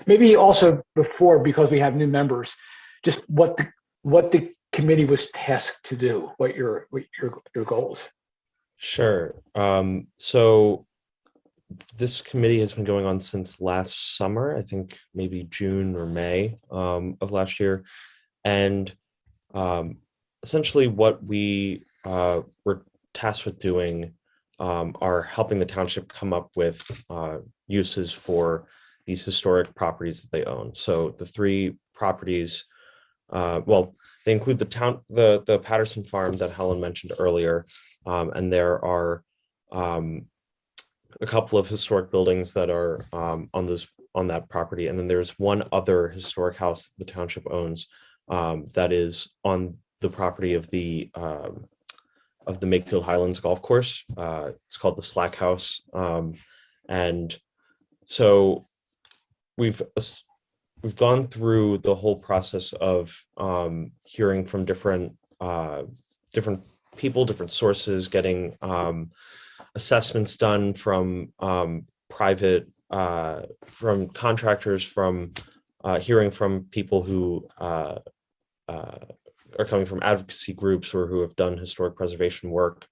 Maybe also before, because we have new members, just what what the committee was tasked to do, what your goals. Sure. So this committee has been going on since last summer, I think maybe June or May of last year. And essentially what we were tasked with doing are helping the township come up with uses for these historic properties that they own. So the three properties, well, they include the Patterson Farm that Helen mentioned earlier, and there are a couple of historic buildings that are on that property, and then there's one other historic house that the township owns that is on the property of the Makefield Highlands Golf Course. It's called the Slack House, and so we've gone through the whole process of hearing from different people, different sources, getting assessments done from private, from contractors, from hearing from people who are coming from advocacy groups or who have done historic preservation work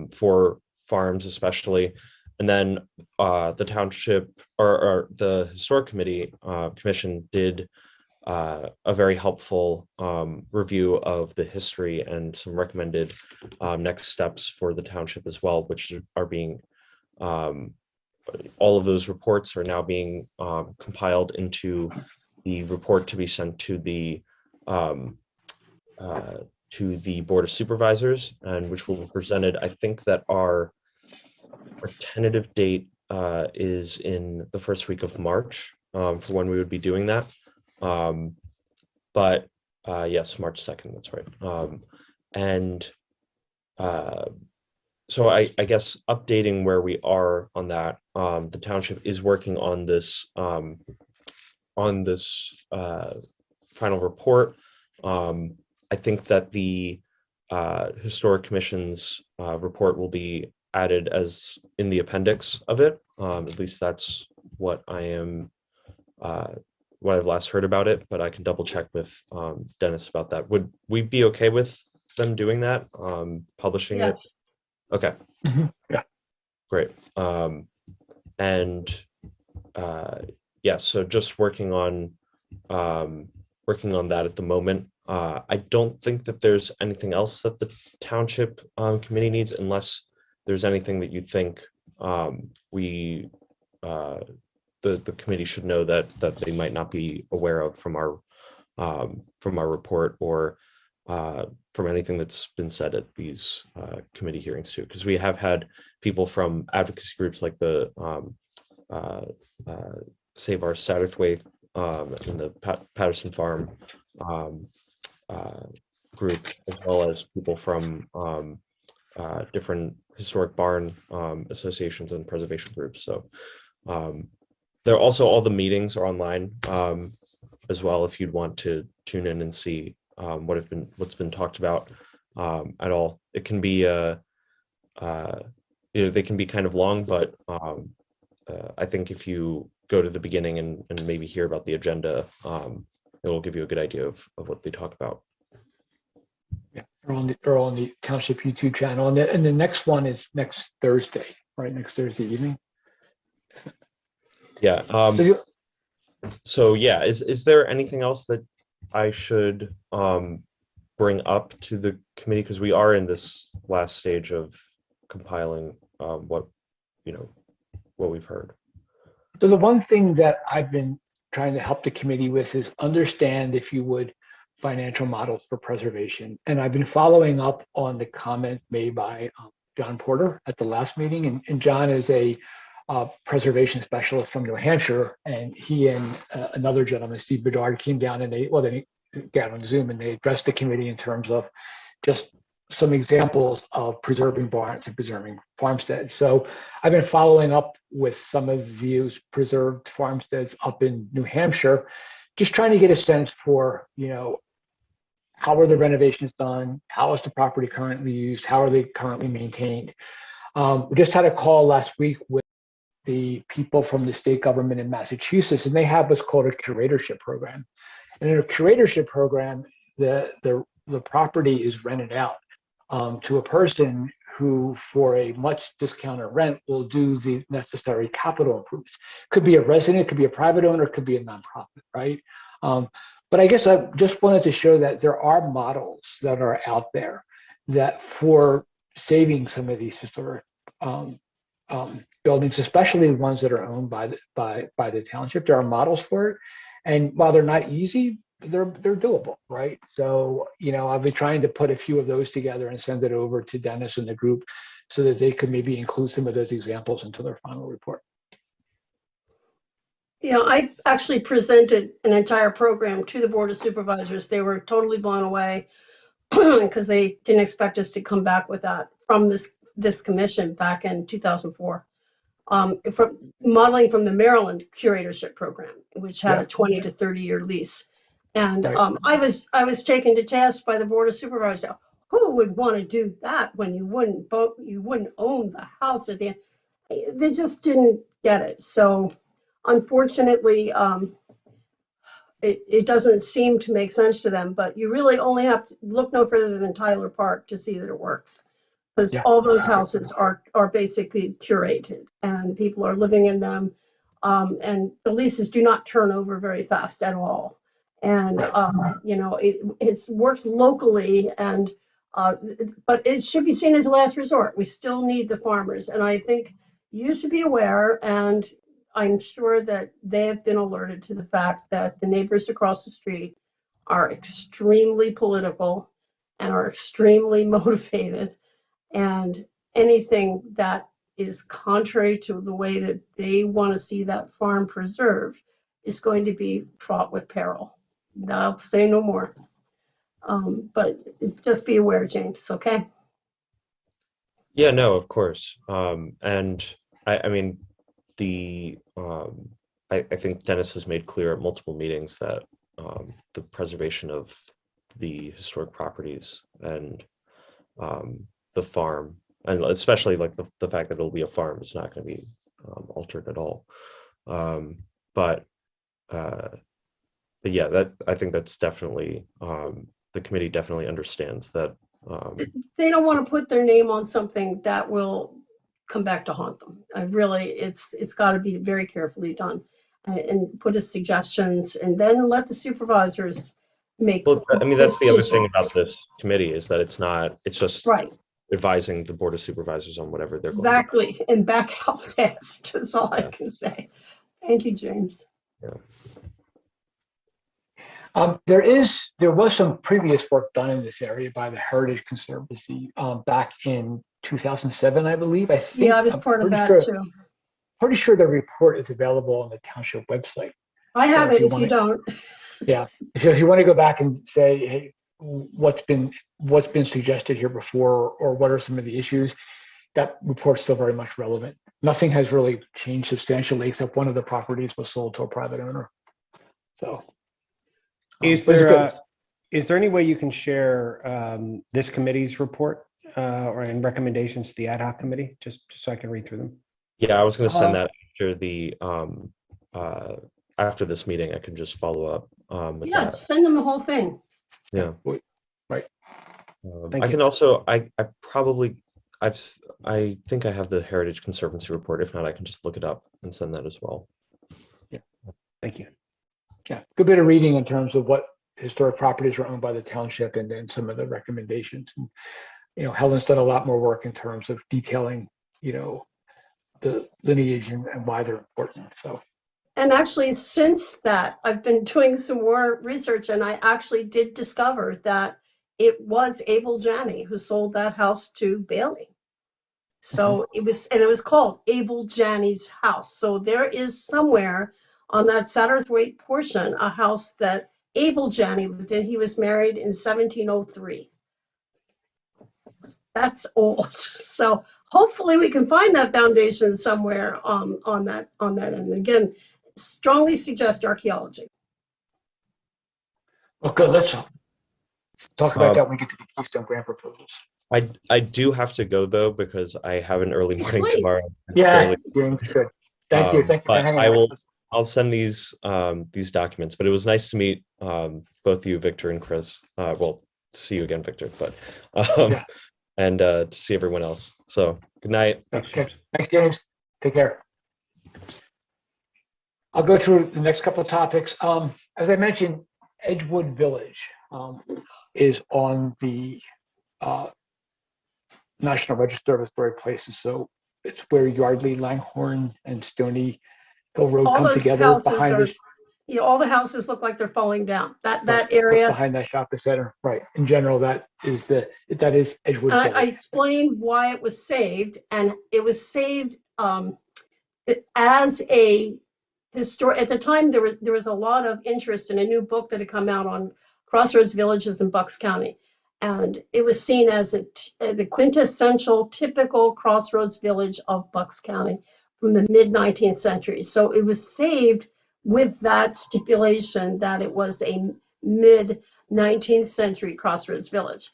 for farms especially. And then the township or the historic commission did a very helpful review of the history and some recommended next steps for the township as well, which are being, all of those reports are now being compiled into the report to be sent to the Board of Supervisors, and which will be presented. I think that our tentative date is in the first week of March for when we would be doing that. But yes, March 2nd, that's right. So I guess updating where we are on that, the township is working on this final report. I think that the Historic Commission's report will be added as in the appendix of it. At least that's what I am, what I've last heard about it, but I can double check with Dennis about that. Would we be okay with them doing that, publishing it? Okay. Yeah. Great. Yeah, so just working on that at the moment. I don't think that there's anything else that the township committee needs, unless there's anything that you think the committee should know that they might not be aware of from our report, or from anything that's been said at these committee hearings too, because we have had people from advocacy groups like the Save Our Satterthwaite and the Patterson Farm group, as well as people from different historic barn associations and preservation groups. So there are also, all the meetings are online as well, if you'd want to tune in and see what's been talked about at all. It can be they can be kind of long, but I think if you go to the beginning and maybe hear about the agenda, it will give you a good idea of what they talk about. Yeah, they're on the township YouTube channel, and the next one is next Thursday, right? Next Thursday evening. Yeah. So yeah, is there anything else that I should bring up to the committee, because we are in this last stage of compiling what we've heard? So the one thing that I've been trying to help the committee with is understand, if you would, financial models for preservation. And I've been following up on the comment made by John Porter at the last meeting. And John is a preservation specialist from New Hampshire, and he and another gentleman, Steve Bedard, came down and they got on Zoom and they addressed the committee in terms of just some examples of preserving barns and preserving farmsteads. So I've been following up with some of these preserved farmsteads up in New Hampshire, just trying to get a sense for, how are the renovations done? How is the property currently used? How are they currently maintained? We just had a call last week with the people from the state government in Massachusetts, and they have what's called a curatorship program. And in a curatorship program, the property is rented out to a person who, for a much discounted rent, will do the necessary capital improvements. Could be a resident, could be a private owner, could be a nonprofit, right? But I guess I just wanted to show that there are models that are out there that for saving some of these historic buildings, especially ones that are owned by the township, there are models for it. And while they're not easy, they're doable, right? So, I'll be trying to put a few of those together and send it over to Dennis and the group so that they could maybe include some of those examples into their final report. I actually presented an entire program to the Board of Supervisors. They were totally blown away because they didn't expect us to come back with that from this commission back in 2004. From modeling from the Maryland curatorship program, which had a 20 to 30 year lease. And Right. I was taken to task by the Board of Supervisors. Who would want to do that when you wouldn't own the house at the end? They just didn't get it. So unfortunately, it doesn't seem to make sense to them, but you really only have to look no further than Tyler Park to see that it works. Because all those houses are basically curated and people are living in them. And the leases do not turn over very fast at all. And, it's worked locally but it should be seen as a last resort. We still need the farmers. And I think you should be aware, and I'm sure that they have been alerted to the fact that the neighbors across the street are extremely political and are extremely motivated. And anything that is contrary to the way that they want to see that farm preserved is going to be fraught with peril. I'll say no more. But just be aware, James, okay? Yeah, no, of course. And I mean, I think Dennis has made clear at multiple meetings that the preservation of the historic properties and the farm, and especially like the fact that it'll be a farm, is not going to be altered at all. But yeah, that I think that's definitely the committee definitely understands that. They don't want to put their name on something that will come back to haunt them. It's got to be very carefully done, and put as suggestions, and then let the supervisors make. Well, I mean, that's the other thing decisions. about this committee is that it's just Right. advising the Board of Supervisors on whatever they're going Exactly, and back out fast. That's all I can say. Thank you, James. to do. There was some previous work done in this area by the Heritage Conservancy back in 2007, I believe. I think I was part of that too. Pretty sure the report is available on the township website. I have it if you don't. Yeah, if you want to go back and say, hey, what's been suggested here before, or what are some of the issues, that report's still very much relevant. Nothing has really changed substantially except one of the properties was sold to a private owner. So. Is there any way you can share this committee's report or in recommendations to the ad hoc committee, just so I can read through them? Yeah, I was going to send that after the after this meeting. I can just follow up. With that. Send them the whole thing. Yeah, right. I can also. I think I have the Heritage Conservancy report. If not, I can just look it up and send that as well. Yeah. Thank you. Yeah, good bit of reading in terms of what historic properties are owned by the township, and then some of the recommendations. And Helen's done a lot more work in terms of detailing, the lineage and why they're important. So. And actually, since that, I've been doing some more research, and I actually did discover that it was Abel Janney who sold that house to Bailey. So it was called Abel Janney's house. So there is somewhere on that Satterthwaite portion a house that Abel Janney lived in. He was married in 1703. That's old. So hopefully we can find that foundation somewhere on that end. Again, strongly suggest archaeology. Okay, let's talk about that when we get to the Keystone Grant proposals. I do have to go though because I have an early morning tomorrow. Yeah, James, good. Thank you. Thank you for hanging out. I'll send these documents. But it was nice to meet both you, Victor and Chris. Well, to see you again, Victor. But Yeah. and to see everyone else. So good night. Thanks, Okay. James. Thanks, James. Take care. I'll go through the next couple of topics. As I mentioned, Edgewood Village is on the National Register of Historic Places. So it's where Yardley, Langhorne, and Stony Hill Road All come those together houses behind are, this. all the houses look like they're falling down. That Right, area. behind that shopping center, right? In general, that is Edgewood And Village. I explained why it was saved, and it was saved as a historic. At the time, there was a lot of interest in a new book that had come out on crossroads villages in Bucks County, and it was seen as a quintessential, typical crossroads village of Bucks County from the mid 19th century. So it was saved with that stipulation that it was a mid 19th century crossroads village.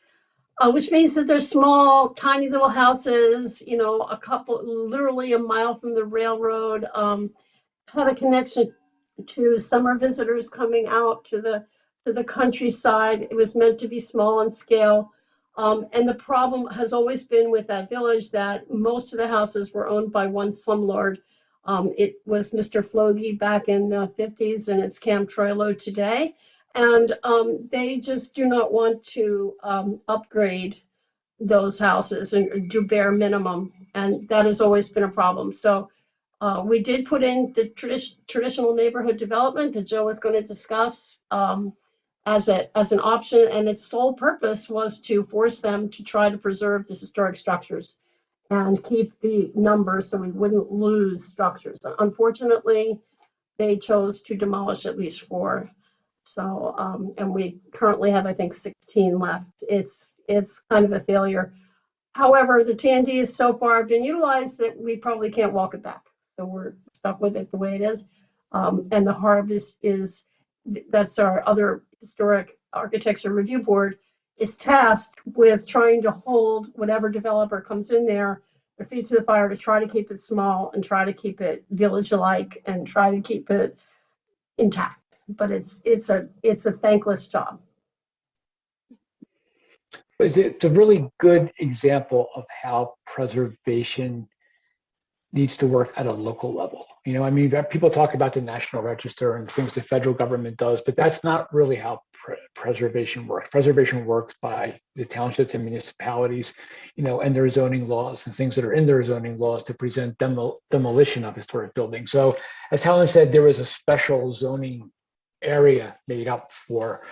Which means that they're small, tiny little houses, a couple, literally a mile from the railroad, had a connection to summer visitors coming out to the countryside. It was meant to be small in scale. And the problem has always been with that village that most of the houses were owned by one slumlord. It was Mr. Flogi back in the 50s, and it's Cam Troilo today. And they just do not want to upgrade those houses and do bare minimum. And that has always been a problem. So we did put in the traditional neighborhood development that Joe was going to discuss as an option. And its sole purpose was to force them to try to preserve the historic structures and keep the numbers so we wouldn't lose structures. Unfortunately, they chose to demolish at least 4. So, and we currently have, I think, 16 left. It's kind of a failure. However, the TND has so far been utilized that we probably can't walk it back. So we're stuck with it the way it is. And the HARB is that's our other historic architecture review board, is tasked with trying to hold whatever developer comes in there, their feet to the fire, to try to keep it small and try to keep it village-like and try to keep it intact. But it's a thankless job. It's a really good example of how preservation needs to work at a local level. I mean, people talk about the National Register and things the federal government does, but that's not really how preservation works. Preservation works by the townships and municipalities, and their zoning laws and things that are in their zoning laws to present demolition of historic buildings. So, as Helen said, there was a special zoning area made up for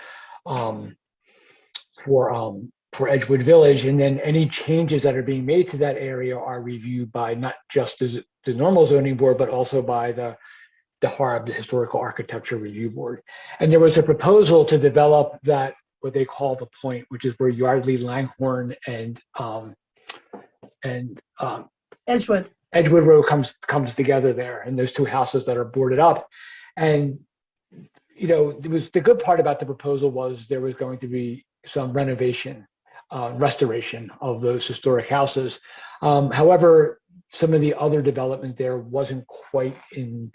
Edgewood Village, and then any changes that are being made to that area are reviewed by not just the normal zoning board, but also by the HARB, the Historical Architecture Review Board. And there was a proposal to develop that, what they call the point, which is where Yardley, Langhorne, and Edgewood Road comes together there, and there's 2 houses that are boarded up. And it was the good part about the proposal was there was going to be some renovation, restoration of those historic houses. However, some of the other development there wasn't quite in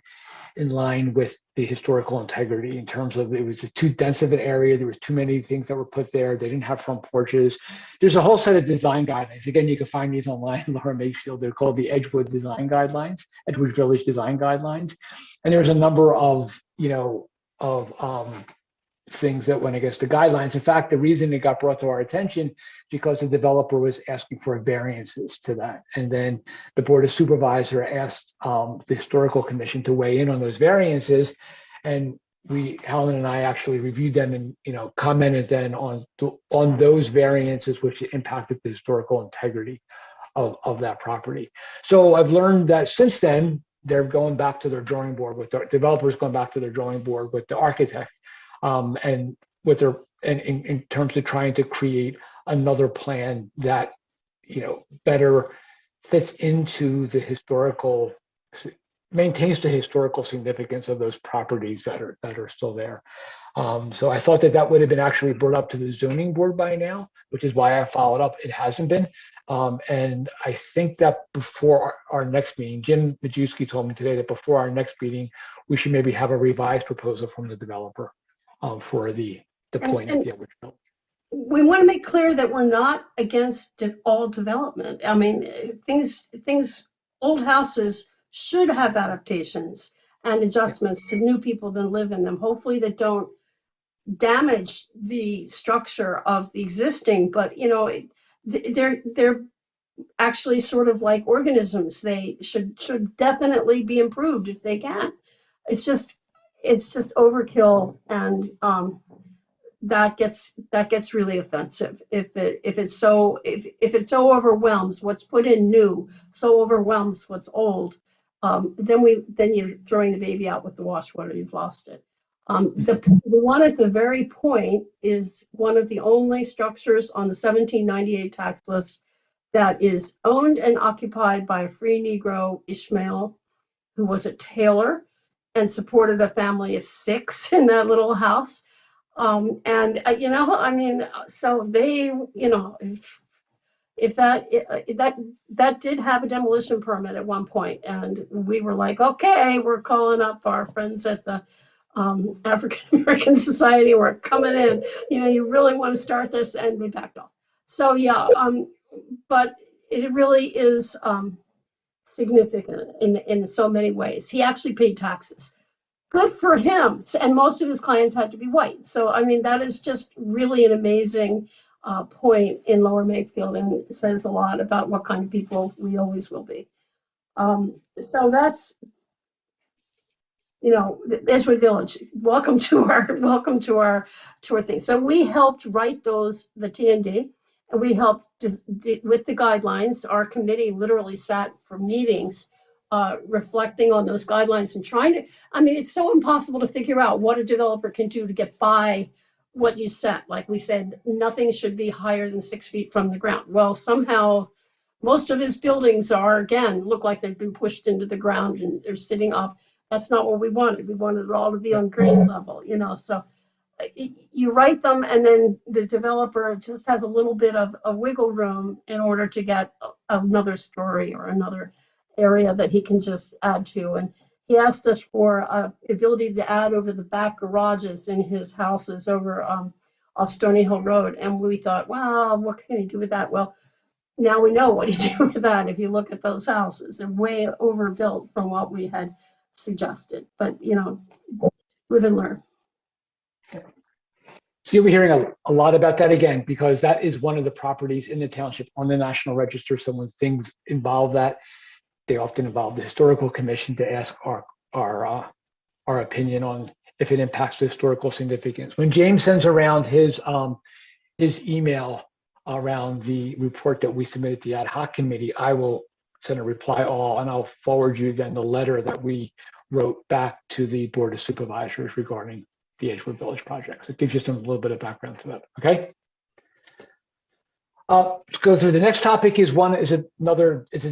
line with the historical integrity in terms of it was too dense of an area. There was too many things that were put there. They didn't have front porches. There's a whole set of design guidelines. Again, you can find these online, Laura Makefield. They're called the Edgewood Design Guidelines, Edgewood Village Design Guidelines. And there's a number of, things that went against the guidelines. In fact, the reason it got brought to our attention because the developer was asking for variances to that. And then the Board of Supervisors asked the Historical Commission to weigh in on those variances. And Helen and I actually reviewed them and, commented then on those variances, which impacted the historical integrity of that property. So I've learned that since then, they're going back to their drawing board with the developers going back to their drawing board with the architect. And with their in terms of trying to create another plan that better fits into maintains the historical significance of those properties that are still there. So I thought that that would have been actually brought up to the zoning board by now, which is why I followed up. It hasn't been. And I think that before our next meeting, Jim Majewski told me today that before our next meeting, we should maybe have a revised proposal from the developer for the point of the original. We want to make clear that we're not against all development. I mean, old houses should have adaptations and adjustments to new people that live in them, hopefully that don't damage the structure of the existing, but they're actually sort of like organisms. They should definitely be improved if they can. It's just overkill, and that gets really offensive if it so overwhelms what's put in new, so overwhelms what's old. Then you're throwing the baby out with the washwater. You've lost it. The one at the very point is one of the only structures on the 1798 tax list that is owned and occupied by a free Negro, Ishmael, who was a tailor and supported a family of 6 in that little house. So they, if that did have a demolition permit at one point, and we were like, okay, we're calling up our friends at the African American Society, we're coming in, you really want to start this, and they backed off. So yeah, but it really is significant in so many ways. He actually paid taxes. Good for him. And most of his clients had to be white. So, I mean, that is just really an amazing point in Lower Makefield, and it says a lot about what kind of people we always will be. So that's, Edgewood Village. Welcome to our thing. So we helped write the T&D, and we helped just with the guidelines. Our committee literally sat for meetings reflecting on those guidelines and trying to, it's so impossible to figure out what a developer can do to get by what you set. Like we said, nothing should be higher than 6 feet from the ground. Well, somehow most of his buildings look like they've been pushed into the ground and they're sitting up. That's not what we wanted. We wanted it all to be on grade level, so you write them, and then the developer just has a little bit of a wiggle room in order to get another story or another area that he can just add to. And he asked us for the ability to add over the back garages in his houses over off Stony Hill Road. And we thought, well, what can he do with that? Well, now we know what he did with that. If you look at those houses, they're way overbuilt from what we had suggested. But, live and learn. So you'll be hearing a lot about that again, because that is one of the properties in the township on the National Register. So when things involve that, they often involve the historical commission to ask our opinion on if it impacts the historical significance. When James sends around his email around the report that we submitted to the ad hoc committee, I will send a reply all, and I'll forward you then the letter that we wrote back to the Board of Supervisors regarding the Edgewood Village project. So it gives you a little bit of background to that. Okay. Let's go through. The next topic is a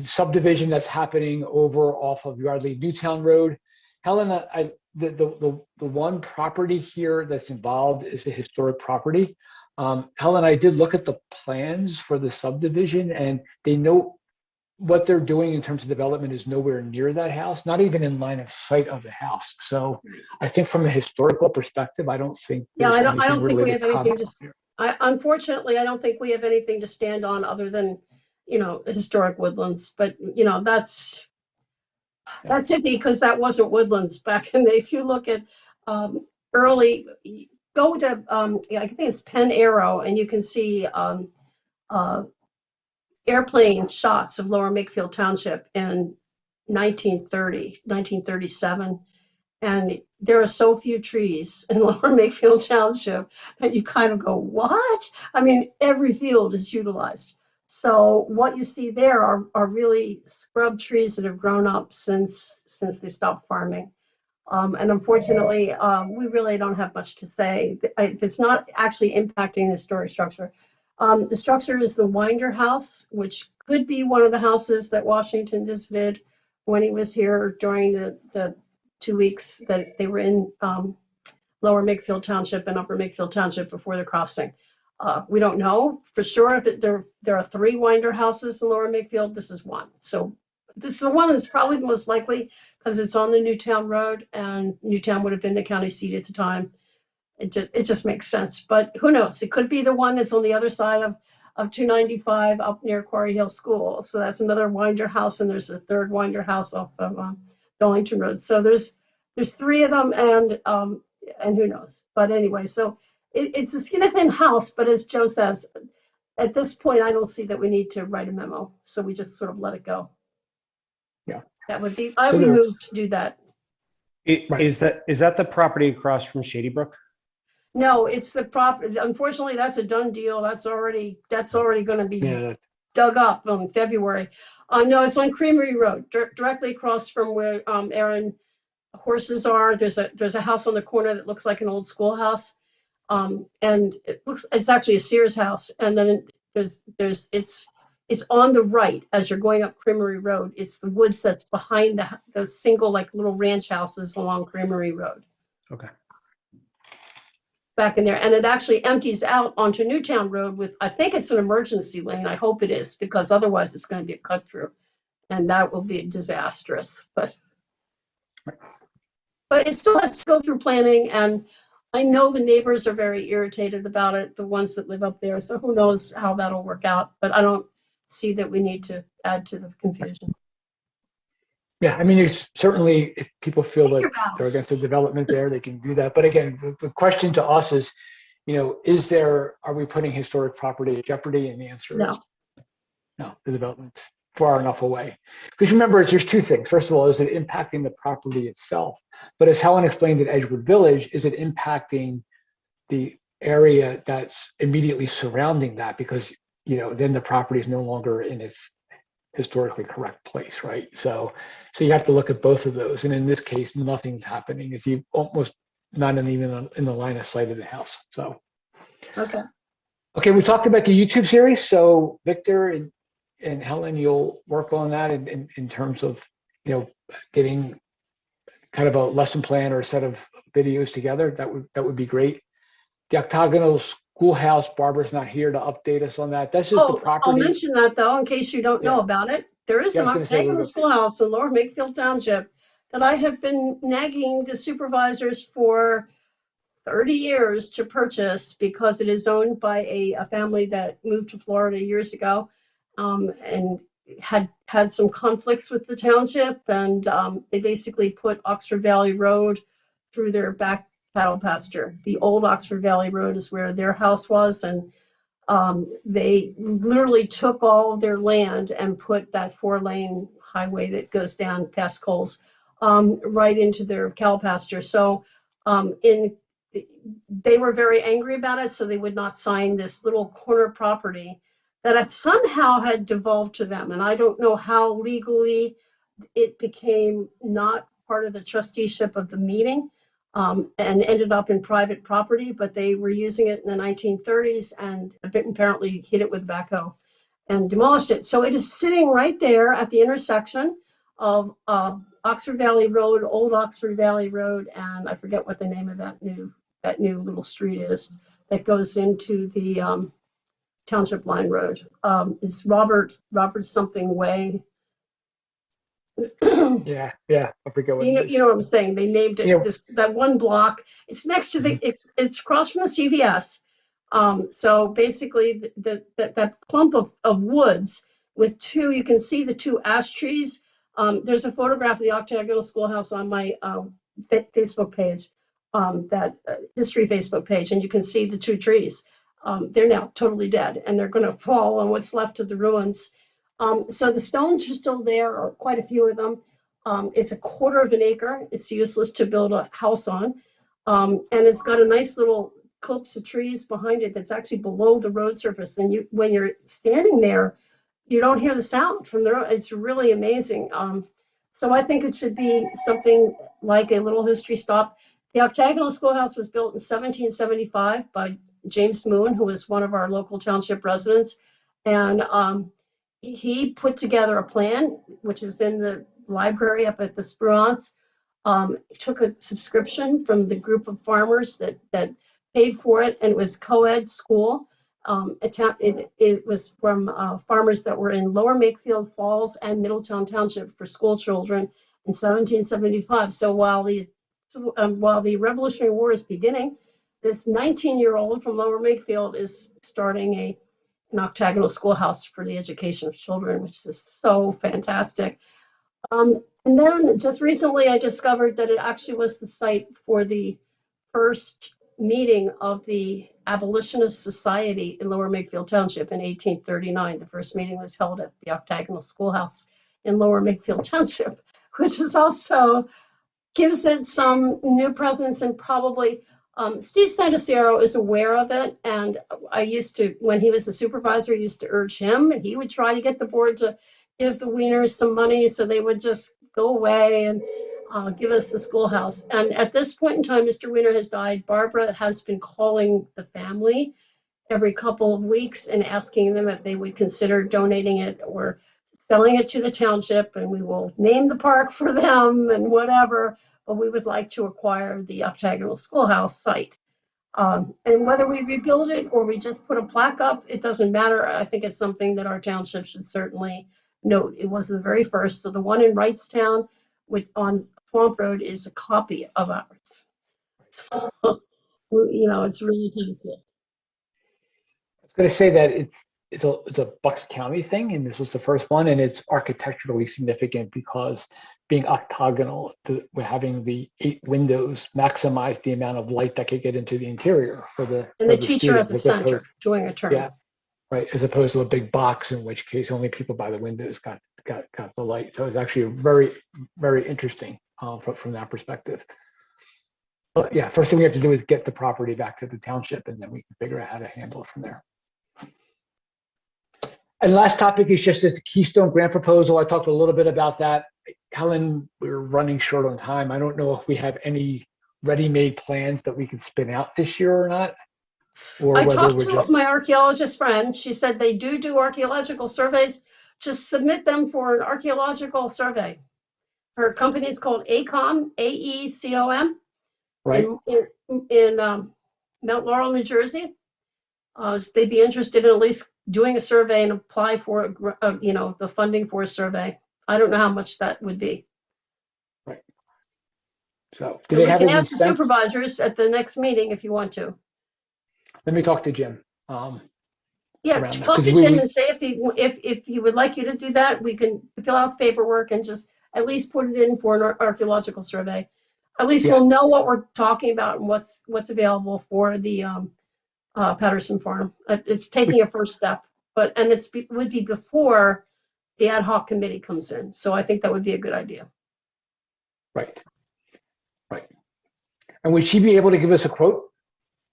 subdivision that's happening over off of Yardley Newtown Road. Helen, the one property here that's involved is a historic property. Helen, I did look at the plans for the subdivision, and they know what they're doing in terms of development is nowhere near that house, not even in line of sight of the house. So I think from a historical perspective, I don't think. Yeah, I don't think we have anything to. Unfortunately, I don't think we have anything to stand on other than, historic woodlands. But that's iffy, because that wasn't woodlands back in the. If you look at early, go to I think it's Penn Arrow, and you can see airplane shots of Lower Makefield Township in 1930, 1937. And there are so few trees in Lower Makefield Township that you kind of go, what? Every field is utilized. So what you see there are really scrub trees that have grown up since they stopped farming. And unfortunately, we really don't have much to say. It's not actually impacting the historic structure. The structure is the Winder House, which could be one of the houses that Washington visited when he was here during the 2 weeks that they were in Lower Makefield Township and Upper Makefield Township before the crossing. We don't know for sure if there are 3 Winder houses in Lower Makefield. This is one. So this is the one that's probably the most likely because it's on the Newtown Road, and Newtown would have been the county seat at the time. It just makes sense. But who knows? It could be the one that's on the other side of 295 up near Quarry Hill School. So that's another Winder house, and there's a 3rd Winder house off of Darlington Road. So there's 3 of them, and who knows? But anyway, so it's a skin thin house. But as Joe says, at this point, I don't see that we need to write a memo. So we just sort of let it go. Yeah, that would be. I would move to do that. Right. Is that the property across from Shady Brook? No, it's the property. Unfortunately, that's a done deal. That's already going to be dug up in February. No, it's on Creamery Road, directly across from where Aaron horses are. There's a house on the corner that looks like an old schoolhouse, and it's actually a Sears house. And then it's on the right as you're going up Creamery Road. It's the woods that's behind the single like little ranch houses along Creamery Road. Okay. Back in there, and it actually empties out onto Newtown Road with, I think it's an emergency lane. I hope it is, because otherwise it's going to be a cut through, and that will be disastrous. But it still has to go through planning, and I know the neighbors are very irritated about it, the ones that live up there. So who knows how that'll work out? But I don't see that we need to add to the confusion. Yeah, I mean, it's certainly, if people feel that they're against the development there, they can do that. But again, the question to us is, are we putting historic property at jeopardy? And the answer is no, the development's far enough away. Because remember, there's 2 things. First of all, is it impacting the property itself? But as Helen explained at Edgewood Village, is it impacting the area that's immediately surrounding that? Because, then the property is no longer in its historically correct place, right? So you have to look at both of those. And in this case, nothing's happening. It's almost not even in the line of sight of the house. So okay, we talked about the YouTube series. So Victor and Helen, you'll work on that in terms of getting kind of a lesson plan or a set of videos together. That would be great. The Octagonal Schoolhouse, Barbara's not here to update us on that. That's just the property. I'll mention that though, in case you don't know about it. There is an Octagonal Schoolhouse in Lower Makefield Township that I have been nagging the supervisors for 30 years to purchase, because it is owned by a family that moved to Florida years ago, and had some conflicts with the township, and they basically put Oxford Valley Road through their back cattle pasture. The old Oxford Valley Road is where their house was, and they literally took all of their land and put that 4-lane highway that goes down past Coles right into their cow pasture. So they were very angry about it, so they would not sign this little corner property that somehow had devolved to them. And I don't know how legally it became not part of the trusteeship of the meeting, and ended up in private property, but they were using it in the 1930s and apparently hit it with a backhoe and demolished it. So it is sitting right there at the intersection of Oxford Valley Road, Old Oxford Valley Road, and I forget what the name of that new little street is that goes into the Township Line Road. It's Robert something way. Yeah, I forget what it is. You know what I'm saying. They named it that one block. It's next to it's across from the CVS. So basically, that clump of woods with 2, you can see the 2 ash trees. There's a photograph of the Octagonal Schoolhouse on my Facebook page, that history Facebook page, and you can see the 2 trees. They're now totally dead, and they're going to fall on what's left of the ruins. So the stones are still there, or quite a few of them. It's 1/4 of an acre. It's useless to build a house on. And it's got a nice little copse of trees behind it that's actually below the road surface. And when you're standing there, you don't hear the sound from the road. It's really amazing. So I think it should be something like a little history stop. The Octagonal Schoolhouse was built in 1775 by James Moon, who was one of our local township residents. And he put together a plan, which is in the library up at the Spruance, Took a subscription from the group of farmers that paid for it, and it was co-ed school. It was from farmers that were in Lower Makefield, Falls, and Middletown Township for school children in 1775. So while the Revolutionary War is beginning, this 19-year-old from Lower Makefield is starting an Octagonal Schoolhouse for the education of children, which is so fantastic. And then just recently I discovered that it actually was the site for the first meeting of the Abolitionist Society in Lower Makefield Township in 1839. The first meeting was held at the Octagonal Schoolhouse in Lower Makefield Township, which is also gives it some new presence, and probably Steve Santasiero is aware of it. And I used to, when he was a supervisor, used to urge him, and he would try to get the board to give the Wieners some money so they would just go away and give us the schoolhouse. And at this point in time, Mr. Wiener has died. Barbara has been calling the family every couple of weeks and asking them if they would consider donating it or selling it to the township, and we will name the park for them and whatever, but we would like to acquire the Octagonal Schoolhouse site. And whether we rebuild it or we just put a plaque up, it doesn't matter. I think it's something that our township should certainly note. It was the very first. So the one in Wrightstown on Swamp Road is a copy of ours. It's really kind of cool. I was going to say that it's a Bucks County thing, and this was the first one, and it's architecturally significant because being octagonal, we're having the 8 windows maximize the amount of light that could get into the interior for the and the teacher at the center doing a turn. Yeah, right. As opposed to a big box, in which case only people by the windows got the light. So it's actually very, very interesting from that perspective. But yeah, first thing we have to do is get the property back to the township, and then we can figure out how to handle it from there. And last topic is just the Keystone Grant proposal. I talked a little bit about that. Helen, we're running short on time. I don't know if we have any ready-made plans that we can spin out this year or not. Or I talked to my archaeologist friend. She said they do archaeological surveys. Just submit them for an archaeological survey. Her company is called AECOM, AECOM, right, in Mount Laurel, New Jersey. They'd be interested in at least doing a survey and apply for the funding for a survey. I don't know how much that would be. Right. So we can ask the supervisors at the next meeting if you want to. Let me talk to Jim. Yeah, talk to Jim and say if he would like you to do that, we can fill out the paperwork and just at least put it in for an archaeological survey. At least we'll know what we're talking about and what's available for the Patterson Farm. It's taking a first step, and it would be before the ad hoc committee comes in. So I think that would be a good idea. Right. And would she be able to give us a quote?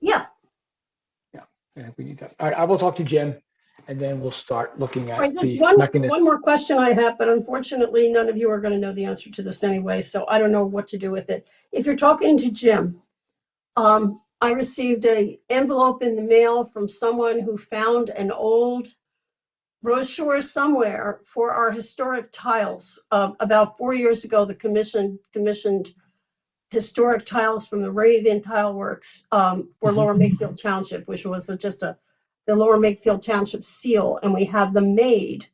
Yeah. Yeah, we need that. All right, I will talk to Jim, and then we'll start looking at the mechanism. One more question I have, but unfortunately, none of you are going to know the answer to this anyway, so I don't know what to do with it. If you're talking to Jim, I received an envelope in the mail from someone who found an old brochure somewhere for our historic tiles. About 4 years ago, the commissioned historic tiles from the Moravian Tile Works for Lower Makefield Township, which was just the Lower Makefield Township seal, and we had them made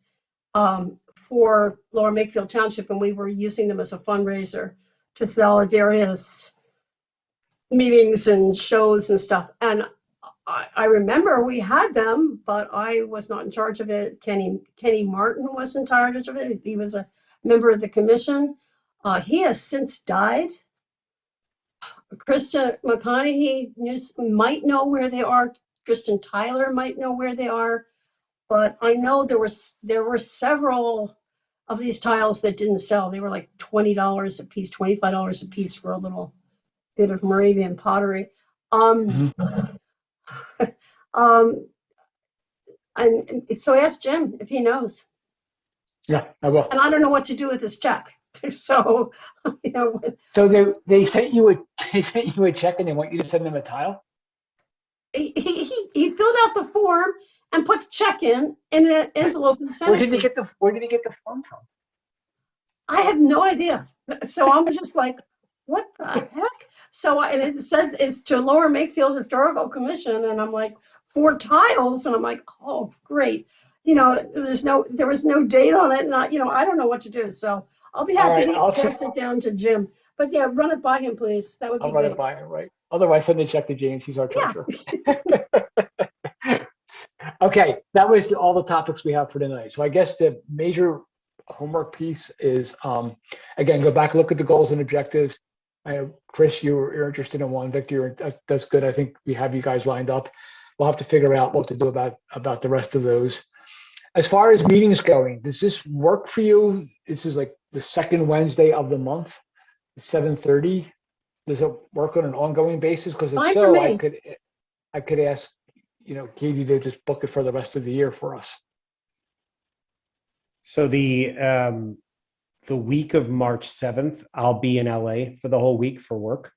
for Lower Makefield Township, and we were using them as a fundraiser to sell at various meetings and shows and stuff. And I remember we had them, but I was not in charge of it. Kenny Martin was in charge of it. He was a member of the commission. He has since died. Krista McConaughey might know where they are. Kristen Tyler might know where they are. But I know there were several of these tiles that didn't sell. They were like $20 a piece, $25 a piece for a little bit of Moravian pottery. And so I asked Jim if he knows. Yeah, I will. And I don't know what to do with this check. So, So they sent you a check and they want you to send them a tile? He filled out the form and put the check in an envelope and sent it to me. Where did he get the form from? I have no idea. So I'm just like, what the heck? So, and it says it's to Lower Makefield Historical Commission, and I'm like, 4 tiles, and I'm like, oh, great. There was no date on it, and I don't know what to do. So I'll be All happy right, to pass it down to Jim. But yeah, run it by him, please. That would be I'll run great. it by him, right? Otherwise, send the check to James. He's our Yeah. treasurer. Okay, that was all the topics we have for tonight. So I guess the major homework piece is, again, go back, look at the goals and objectives. I know, Chris, you're interested in one. Victor, that's good. I think we have you guys lined up. We'll have to figure out what to do about the rest of those. As far as meetings going, does this work for you? This is like the second Wednesday of the month, 7:30. Does it work on an ongoing basis? Because if Fine so, for I me. could ask, Katie to just book it for the rest of the year for us. So the week of March 7th, I'll be in LA for the whole week for work.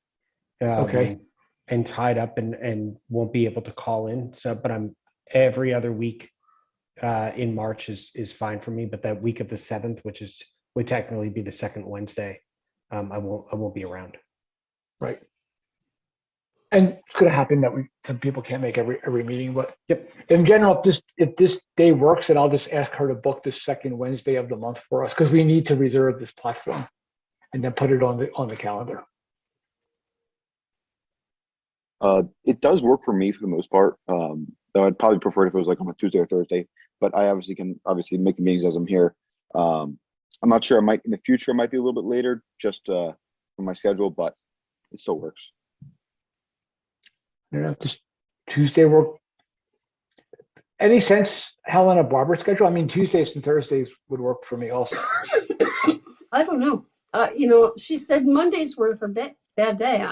Okay. And tied up and won't be able to call in. So, but I'm every other week in March is fine for me. But that week of the 7th, which would technically be the second Wednesday, I won't be around. Right. And it's going to happen that some people can't make every meeting, but Yep. In general, if this day works, then I'll just ask her to book the second Wednesday of the month for us, because we need to reserve this platform and then put it on the calendar. It does work for me for the most part. Though I'd probably prefer it if it was like on a Tuesday or Thursday, but I can make the meetings as I'm here. I'm not sure. In the future, it might be a little bit later, just for my schedule, but it still works. Just Tuesday work. Any sense, Helen, of Barbara's schedule? I mean, Tuesdays and Thursdays would work for me also. I don't know. She said Mondays were her bad day.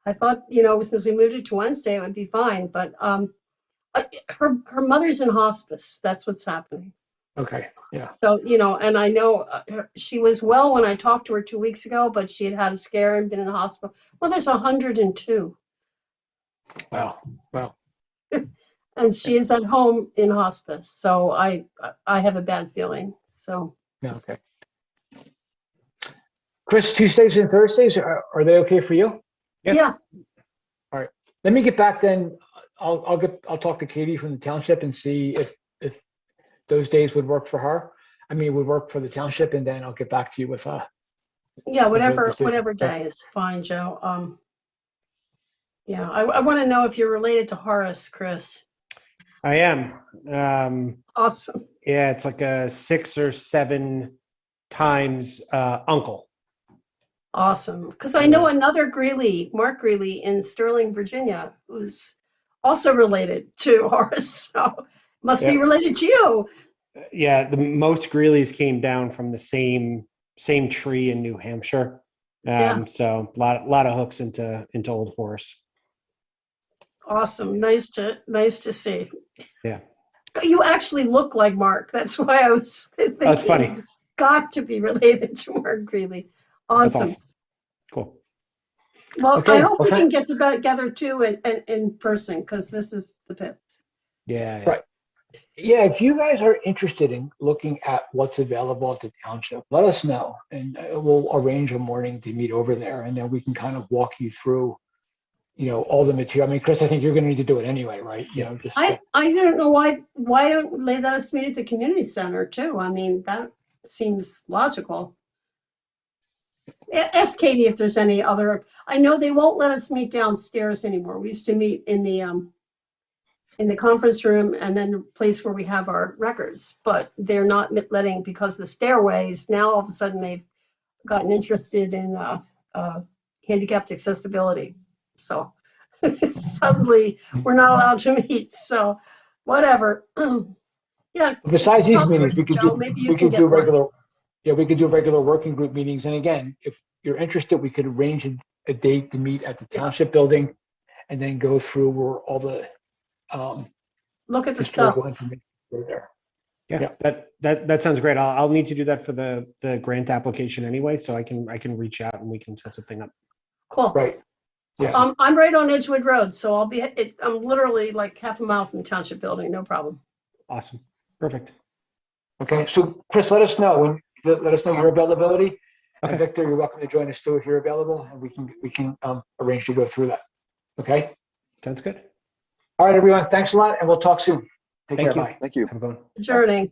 I thought, since we moved it to Wednesday, it would be fine. But her mother's in hospice. That's what's happening. Okay. Yeah. So, and I know she was well when I talked to her 2 weeks ago, but she had a scare and been in the hospital. Well, there's 102. Wow. And she is at home in hospice. So I have a bad feeling. So. Okay. Chris, Tuesdays and Thursdays, are they okay for you? Yeah. All right. Let me get back then. I'll talk to Katie from the township and see if those days would work for her. I mean, would work for the township, and then I'll get back to you with Yeah, whatever day is fine, Joe. Yeah, I want to know if you're related to Horace, Chris. I am. Awesome. Yeah, it's like a 6 or 7 times uncle. Awesome. Because I know another Greeley, Mark Greeley in Sterling, Virginia, who's also related to Horace. So must be related to you. Yeah, the most Greeleys came down from the same tree in New Hampshire. So a lot of hooks into old Horace. Awesome. Nice to see. Yeah. You actually look like Mark. That's why I was thinking. That's funny. Got to be related to Mark Greeley. Awesome. Cool. Well, Okay. I hope we can get together too in person, because this is the pits. Yeah. Right. Yeah, if you guys are interested in looking at what's available at the township, let us know, and we'll arrange a morning to meet over there, and then we can kind of walk you through, all the material. I mean, Chris, I think you're going to need to do it anyway, right? I don't know why don't they let us meet at the community center too? I mean, that seems logical. Ask Katie if there's any other. I know they won't let us meet downstairs anymore. We used to meet in the conference room and then the place where we have our records, but they're not letting, because the stairways now all of a sudden they've gotten interested in handicapped accessibility. So suddenly we're not allowed to meet. So whatever. Yeah. Besides these meetings, we could do regular. Yeah, we could do regular working group meetings. And again, if you're interested, we could arrange a date to meet at the township building, and then go through where all the look at the stuff information there. Yeah. That sounds great. I'll need to do that for the grant application anyway, so I can reach out and we can set something up. Cool. Right. Yeah. I'm right on Edgewood Road, so I'm literally like half a mile from the township building. No problem. Awesome. Perfect. Okay. So Chris, let us know your availability, And Victor, you're welcome to join us too if you're available, and we can arrange to go through that. Okay. Sounds good. All right, everyone. Thanks a lot, and we'll talk soon. Take Thank care. you. Bye. Thank you. Have a good one. Adjourning.